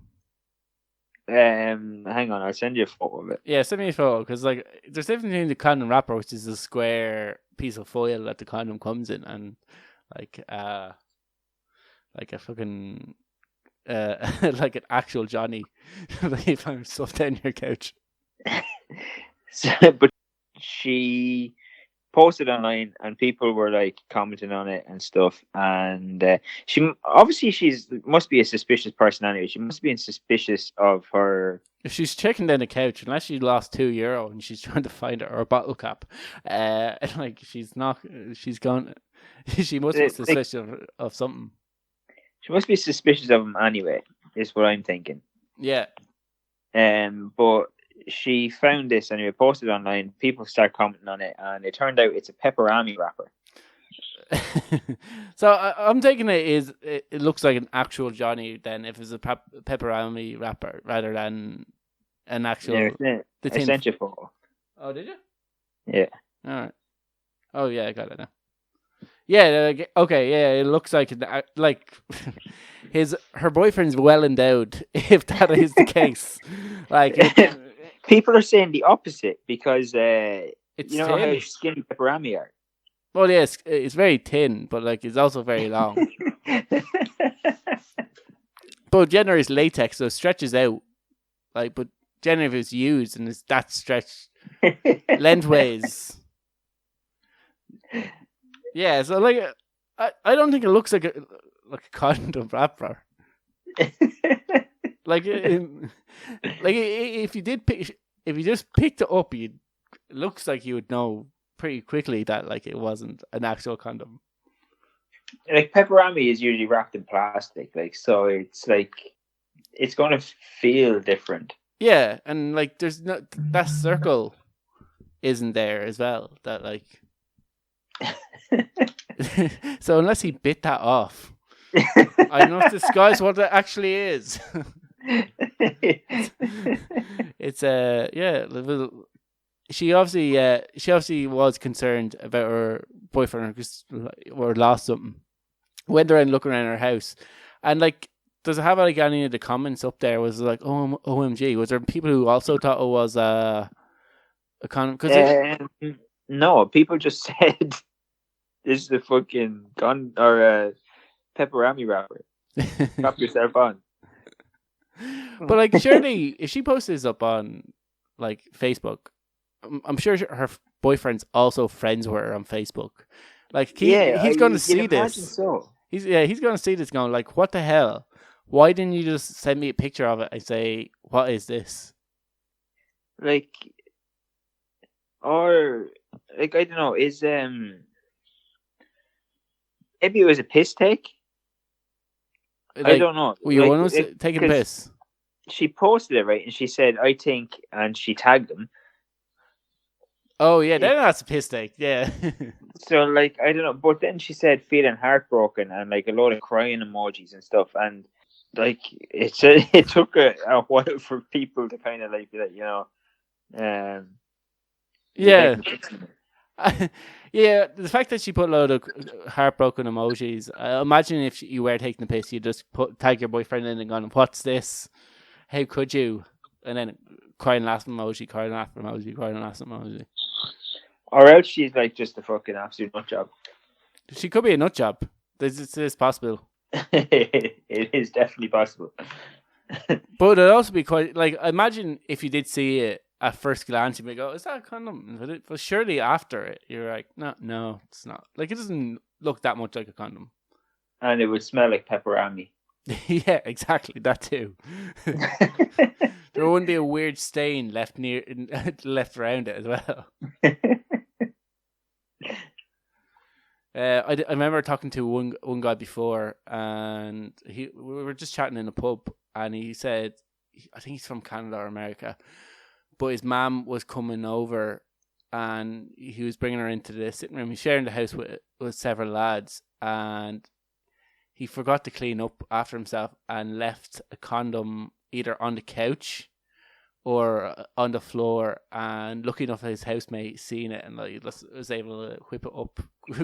Hang on, I'll send you a photo of it. Yeah, send me a photo because like there's difference between the condom wrapper, which is a square piece of foil that the condom comes in, and like a fucking like an actual Johnny that you find stuffed down your couch. But she posted online, and people were like commenting on it and stuff. And she must be a suspicious person anyway. She must be suspicious of her. If she's checking down the couch, unless she lost €2 and she's trying to find her bottle cap, like she's not. She's gone. She must be suspicious of something. She must be suspicious of him anyway. Is what I'm thinking. Yeah. But she found this anyway, posted online. People start commenting on it, and it turned out it's a pepperami wrapper. So I'm taking it looks like an actual Johnny. Then, if it's a pepperami wrapper rather than an actual. Yeah, I sent you a photo. Oh, did you? Yeah. All right. Oh yeah, I got it now. Yeah. Okay. Yeah. It looks like her boyfriend's well endowed. If that is the case, like. People are saying the opposite because it's how skinny pepperami are. Well, yes, it's very thin, but like it's also very long. But generally it's latex, so it stretches out. Like, but generally if it's used and it's that stretched lengthways. Yeah, so like I don't think it looks like a condom wrapper. Like if you just picked it up, it looks like you would know pretty quickly that like it wasn't an actual condom. Like pepperami is usually wrapped in plastic, like so it's like it's gonna feel different. Yeah, and like there's no that circle isn't there as well. That like so unless he bit that off, I must disguise what it actually is. It's she obviously was concerned about her boyfriend or lost something. Went around looking around her house, and like, does it have like any of the comments up there? Was it like, oh, OMG? Was there people who also thought it was a condom? No, people just said this is the fucking gun or a pepperami wrapper. Strap yourself on. But like, surely if she posts this up on like Facebook, I'm sure her boyfriend's also friends with her on Facebook. Like he's going to see this. So. He's going to see this going like, what the hell? Why didn't you just send me a picture of it and say, what is this? Like, or like I don't know, is maybe it was a piss take. Like, I don't know. Were you one was taking a piss? She posted it, right, and she said, I think, and she tagged him. Oh, yeah, then that's a piss take, yeah. So, like, I don't know, but then she said feeling heartbroken and, like, a lot of crying emojis and stuff, and, like, it took a while for people to kind of, like, be like, yeah. Yeah, the fact that she put a load of heartbroken emojis, imagine if you were taking the piss, you just tag your boyfriend in and gone, what's this? How could you? And then crying last emoji, crying last emoji, crying last emoji. Or else she's like just a fucking absolute nut job. She could be a nut job. This is possible. It is definitely possible. But it'd also be quite, like, imagine if you did see it at first glance, you might go, is that a condom? But surely after it, you're like, no, it's not. Like, it doesn't look that much like a condom. And it would smell like pepperami. Yeah, exactly. That too. There wouldn't be a weird stain left around it as well. I remember talking to one guy before, and we were just chatting in a pub, and he said, I think he's from Canada or America, but his mum was coming over and he was bringing her into the sitting room. He's sharing the house with several lads, and he forgot to clean up after himself and left a condom either on the couch or on the floor. And lucky enough, his housemate seen it and like was able to whip it up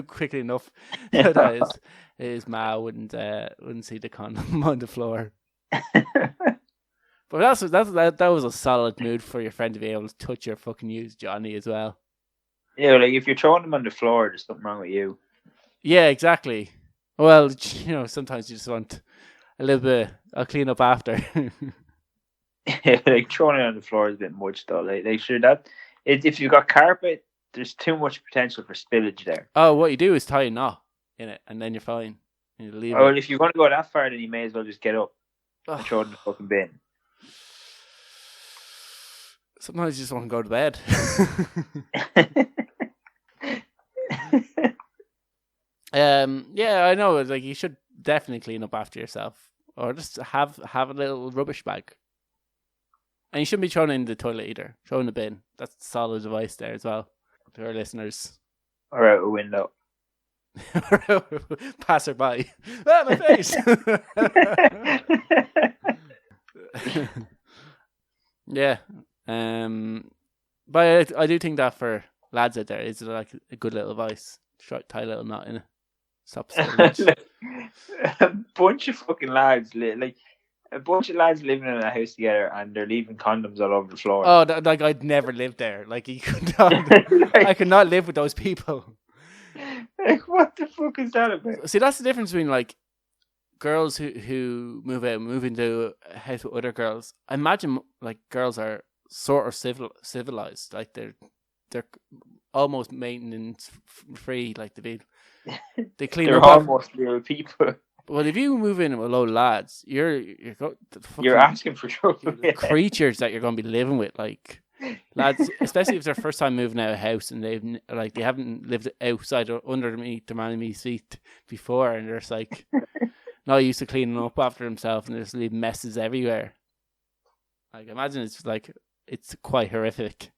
quickly enough that his ma wouldn't see the condom on the floor. But that was a solid mood for your friend to be able to touch your fucking used Johnny as well. Yeah, like if you're throwing them on the floor, there's something wrong with you. Yeah, exactly. Well, you know, sometimes you just want a little bit. I'll clean up after. Like throwing it on the floor is a bit much, though. Like sure if you've got carpet, there's too much potential for spillage there. Oh, what you do is tie a knot in it, and then you're fine. You leave Well, it. if you're going to go that far, then you may as well just get up and throw it in the fucking bin. Sometimes you just want to go to bed. Yeah, I know. Like you should definitely clean up after yourself, or just have a little rubbish bag. And you shouldn't be throwing it in the toilet either. Throw in the bin. That's solid advice there as well to our listeners. Or out a window. Passerby. Ah, my face. Yeah. But I do think that for lads out there, is like a good little advice. Tie a little knot in it. Stop spillage. A bunch of fucking lads, like a bunch of lads living in a house together, and they're leaving condoms all over the floor. Oh, like I'd never live there. Like you could not. I could not live with those people. Like what the fuck is that about? See, that's the difference between like girls who move into a house with other girls. I imagine like girls are sort of civilized, like they're almost maintenance free, like they clean They're up. almost real people. Well, if you move in with a load of lads, you're asking for trouble. Creatures that you're going to be living with, like lads, especially if it's their first time moving out of a house and they haven't lived outside or underneath the man in me seat before, and they're just like not used to cleaning up after themselves, and they just leave messes everywhere. Like imagine it's quite horrific.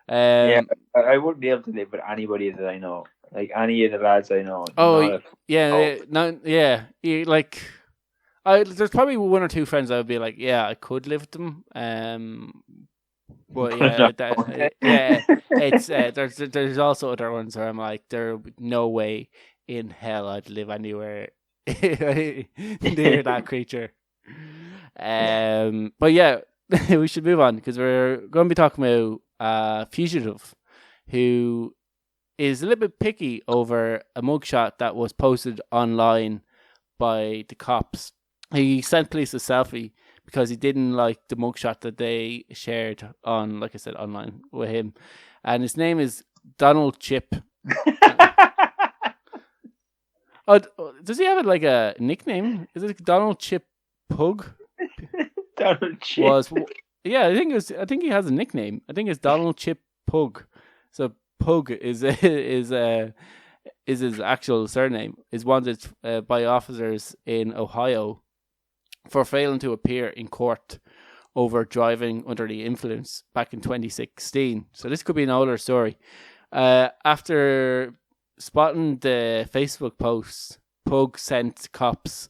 Yeah, I wouldn't be able to live with anybody that I know. Like any of the lads I know. There's probably one or two friends that would be like, yeah, I could live with them. But it's there's also other ones where I'm like, there no way in hell I'd live anywhere near that creature. But yeah, we should move on because we're going to be talking about a fugitive who is a little bit picky over a mugshot that was posted online by the cops. He sent police a selfie because he didn't like the mugshot that they shared on, like I said, online with him. And his name is Donald Chip. Oh, does he have like a nickname? Is it Donald Chip Pug? Donald Chip. Yeah, I think he has a nickname. I think it's Donald Chip Pug. So Pug is his actual surname. Is wanted by officers in Ohio for failing to appear in court over driving under the influence back in 2016. So this could be an older story. After spotting the Facebook post, Pug sent cops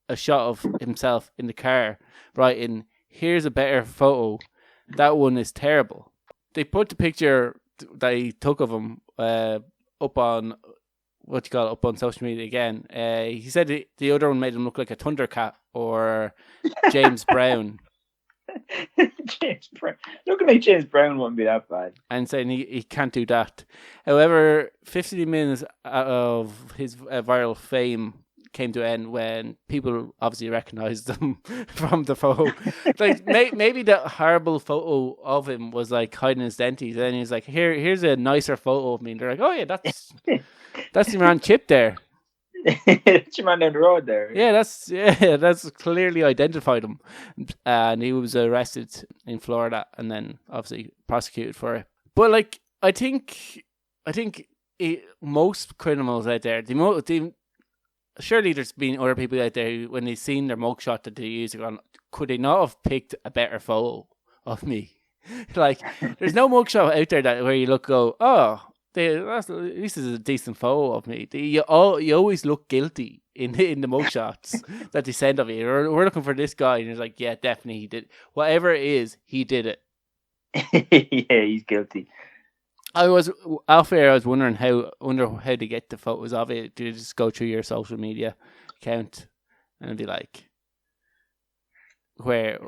a shot of himself in the car, writing, "Here's a better photo. That one is terrible." They put the picture that he took of him up on up on social media again. He said the other one made him look like a Thundercat or James Brown. James Brown. Looking like James Brown wouldn't be that bad. And saying he can't do that. However, 15 minutes of his viral fame came to an end when people obviously recognised him from the photo. Like maybe the horrible photo of him was like hiding his dentures, and then he's like, here's a nicer photo of me. And they're like, oh yeah, that's your man Chip there. That's your man down the road there. Yeah, that's clearly identified him, and he was arrested in Florida and then obviously prosecuted for it. But like, I think most criminals out there, surely there's been other people out there who, when they've seen their mugshot that they use, are gone, could they not have picked a better photo of me? Like, there's no mugshot out there that where you go, oh, this is a decent photo of me. You always look guilty in the mugshots that they send of you. Or, we're looking for this guy, and it's like, yeah, definitely he did. Whatever it is, he did it. Yeah, he's guilty. I was wondering how to get the photos of it. Do you just go through your social media account and be like, where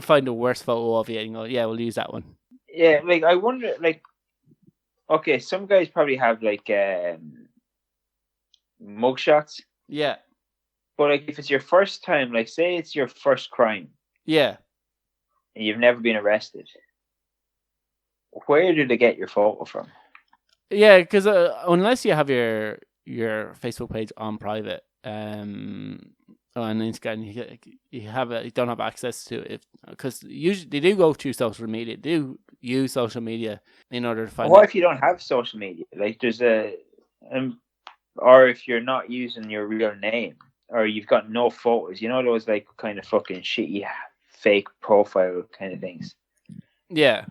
find the worst photo of you and go, yeah, we'll use that one. Yeah, like I wonder, like, okay, some guys probably have like mugshots. Yeah. But like, if it's your first time, like, say it's your first crime. Yeah. And you've never been arrested. Where do they get your photo from? Yeah, because unless you have your Facebook page on private, on Instagram, you don't have access to it because usually they do go through social media. They do use social media in order to find. What if you don't have social media? Like, there's or if you're not using your real name, or you've got no photos. You know those like kind of fucking shitty fake profile kind of things. Yeah,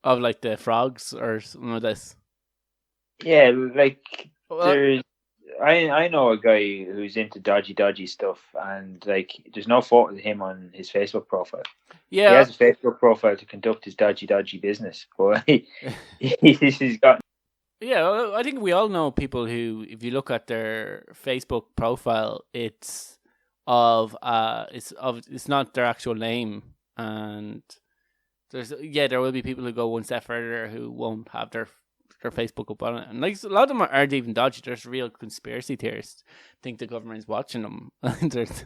of like the frogs or something like this. Yeah, like there's. I know a guy who's into dodgy stuff, and like there's no photo of him on his Facebook profile. Yeah, he has a Facebook profile to conduct his dodgy business, but he's got. Yeah, I think we all know people who, if you look at their Facebook profile, it's not their actual name, and there will be people who go one step further who won't have their Facebook up on it, and like a lot of them aren't even dodgy. There's real conspiracy theorists think the government's watching them. This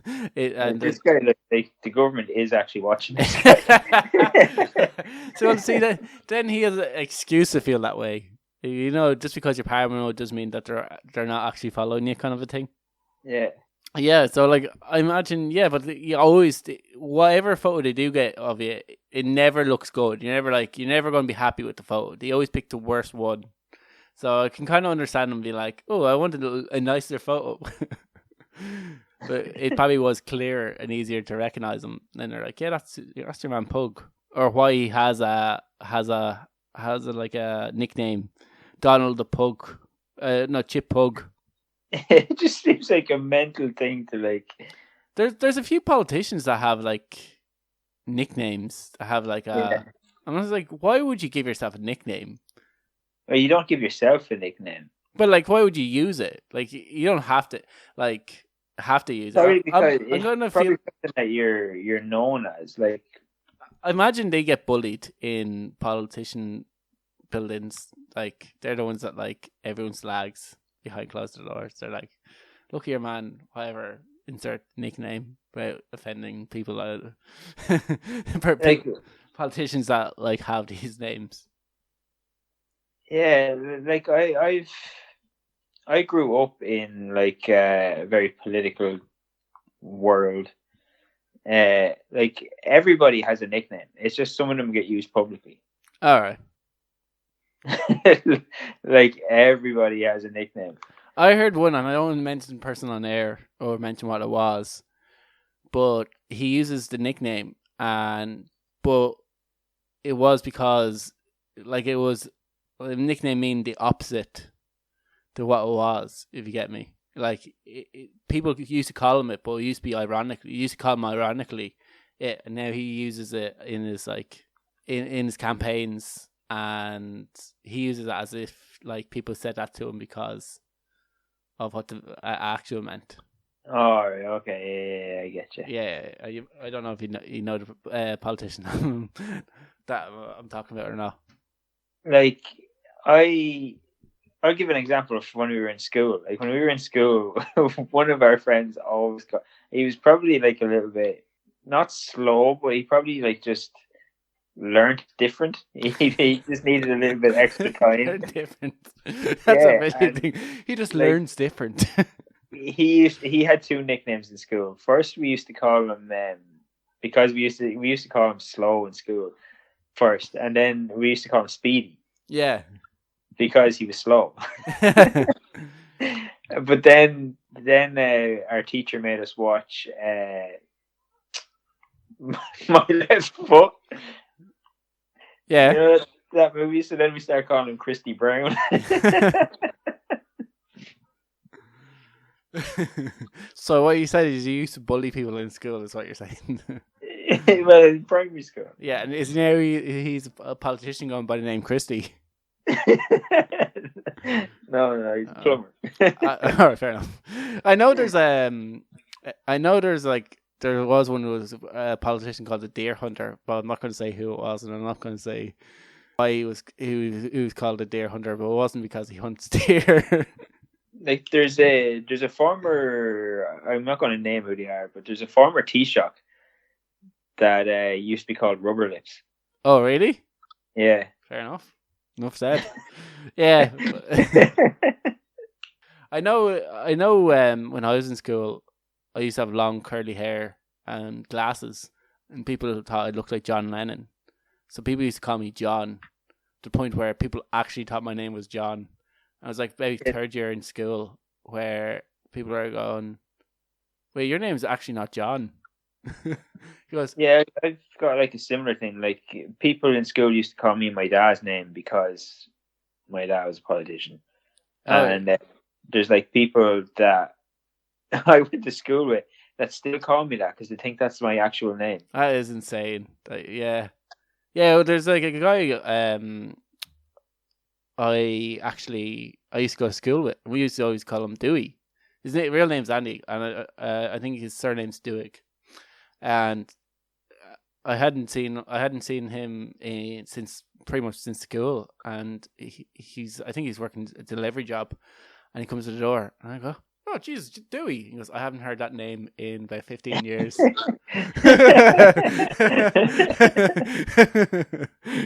guy, like, the government is actually watching this guy. So see that then he has an excuse to feel that way. You know, just because you're paranoid doesn't mean that they're not actually following you, kind of a thing. Yeah. Yeah, so like I imagine, but you always, whatever photo they do get of you, it never looks good. You're never going to be happy with the photo. They always pick the worst one. So I can kind of understand them be like, oh, I wanted a nicer photo. But it probably was clearer and easier to recognize them. And they're like, yeah, that's your man Pug, or why he has a like a nickname, Donald the Pug, Chip Pug. It just seems like a mental thing to like. There's a few politicians that have like nicknames. That have like a. I was like, why would you give yourself a nickname? Well, you don't give yourself a nickname. But like, why would you use it? Like, you don't have to use Sorry, it. because I'm gonna probably feel something that you're known as. Like, I imagine they get bullied in politician buildings. Like, they're the ones that like everyone slags behind closed doors. They're like, look here, man, whatever, insert nickname without offending people. like politicians that like have these names. Yeah, like I grew up in like a very political world. Like everybody has a nickname. It's just some of them get used publicly. All right. Like everybody has a nickname. I heard one, and I don't want to mention the person on air or mention what it was, but he uses the nickname, but it was because like it was the nickname mean the opposite to what it was, if you get me. Like people used to call him it, but it used to be ironic. You used to call him ironically it, and now he uses it in his like in his campaigns. And he uses it as if like people said that to him because of what the actual meant. Oh, okay, yeah, I get you. Yeah, I don't know if you know the politician that I'm talking about or not. Like I'll give an example of when we were in school. Like when we were in school, one of our friends always he was probably like a little bit not slow, but he probably like just learned different. He just needed a little bit extra time. Different. That's amazing. He just learns different. he had two nicknames in school. First, we used to call him because we used to call him slow in school first, and then we used to call him Speedy. Yeah, because he was slow. But then our teacher made us watch My Left Foot. Yeah. You know that movie? So then we start calling him Christy Brown. So what you said is you used to bully people in school, is what you're saying. Well, in primary school. Yeah, and is now he's a politician going by the name Christie. No, he's a plumber. All right, fair enough. I know there's like there was one who was a politician called the Deer Hunter, but I'm not going to say who it was, and I'm not going to say why he was called a Deer Hunter, but it wasn't because he hunts deer. Like there's a former, I'm not going to name who they are, but there's a former Taoiseach that used to be called Rubber Lips. Oh, really? Yeah. Fair enough. Enough said. Yeah. I know. When I was in school, I used to have long curly hair and glasses, and people thought I looked like John Lennon. So people used to call me John, to the point where people actually thought my name was John. I was like maybe third year in school, where people are going, "Wait, your name's actually not John." He goes, "Yeah, I've got like a similar thing. Like people in school used to call me my dad's name because my dad was a politician, and there's like people that I went to school with that still call me that because they think that's my actual name." That is insane. Yeah. Well, there's like a guy. I used to go to school with. We used to always call him Dewey. His real name's Andy, and I think his surname's Dewick. And I hadn't seen him pretty much since school, and I think he's working a delivery job, and he comes to the door, and I go, "Oh, Jesus, Dewey." He goes, "I haven't heard that name in about 15 years."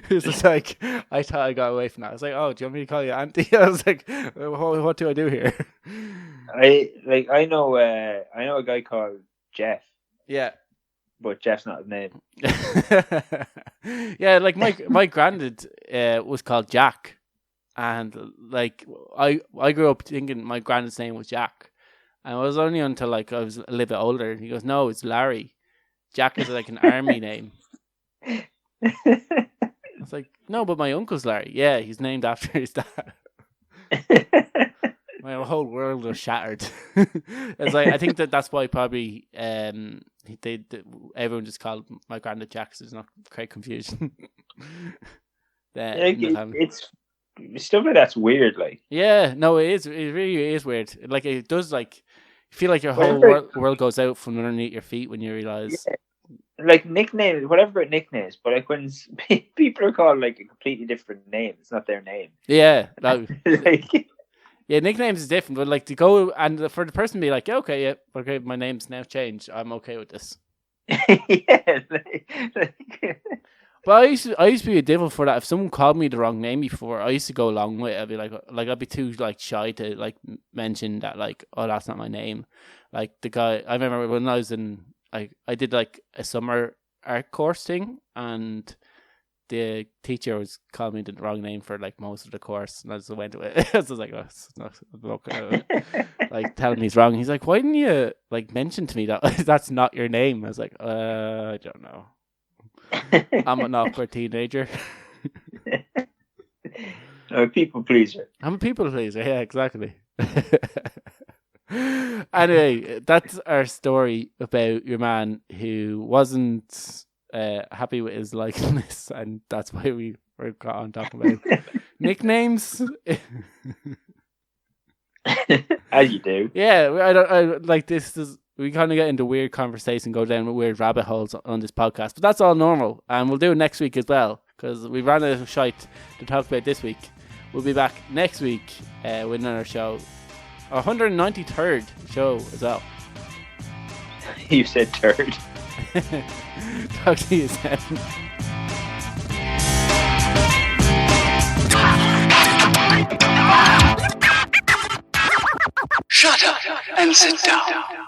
It's just like, I thought I got away from that. I was like, "Oh, do you want me to call you Auntie?" I was like, "What do I do here?" I know a guy called Jeff. Yeah. But Jeff's not his name. Yeah, like my granddad was called Jack, and like I grew up thinking my granddad's name was Jack, and it was only until like I was a little bit older. He goes, "No, it's Larry. Jack is like an army name." I was like, "No, but my uncle's Larry. Yeah, he's named after his dad." My whole world was shattered. It's like, I think that's why probably everyone just called my granddad Jack, so there's not great confusion. It's stuff like that's weird. Like, yeah, no, it is. It really is weird. Like, it does, like, you feel like your whole world goes out from underneath your feet when you realize. Yeah. Like nicknames, whatever about nicknames, but like when people are called like a completely different name, it's not their name. Yeah, like. Yeah, nicknames is different, but like to go and for the person to be like, okay, my name's now changed. I'm okay with this. Yeah. But I used to be a devil for that. If someone called me the wrong name before, I used to go along with it. I'd be like I'd be too like shy to like mention that, like, oh, that's not my name. Like the guy, I remember when I was in, I did like a summer art course thing, and the teacher was calling me the wrong name for like most of the course, and I just went to it. I was like, "Oh, it's not okay." Like telling me he's wrong. He's like, "Why didn't you like mention to me that that's not your name?" I was like, I don't know. I'm an awkward teenager." A people pleaser. I'm a people pleaser. Yeah, exactly. Anyway, that's our story about your man who wasn't happy with his likeness, and that's why we got on talking about nicknames. As you do. Yeah, I like this. We kind of get into weird conversation, go down weird rabbit holes on this podcast, but that's all normal, and we'll do it next week as well, because we ran out of shite to talk about this week. We'll be back next week with another show, our 193rd show as well. You said turd. Talk to you then. Shut up and sit down.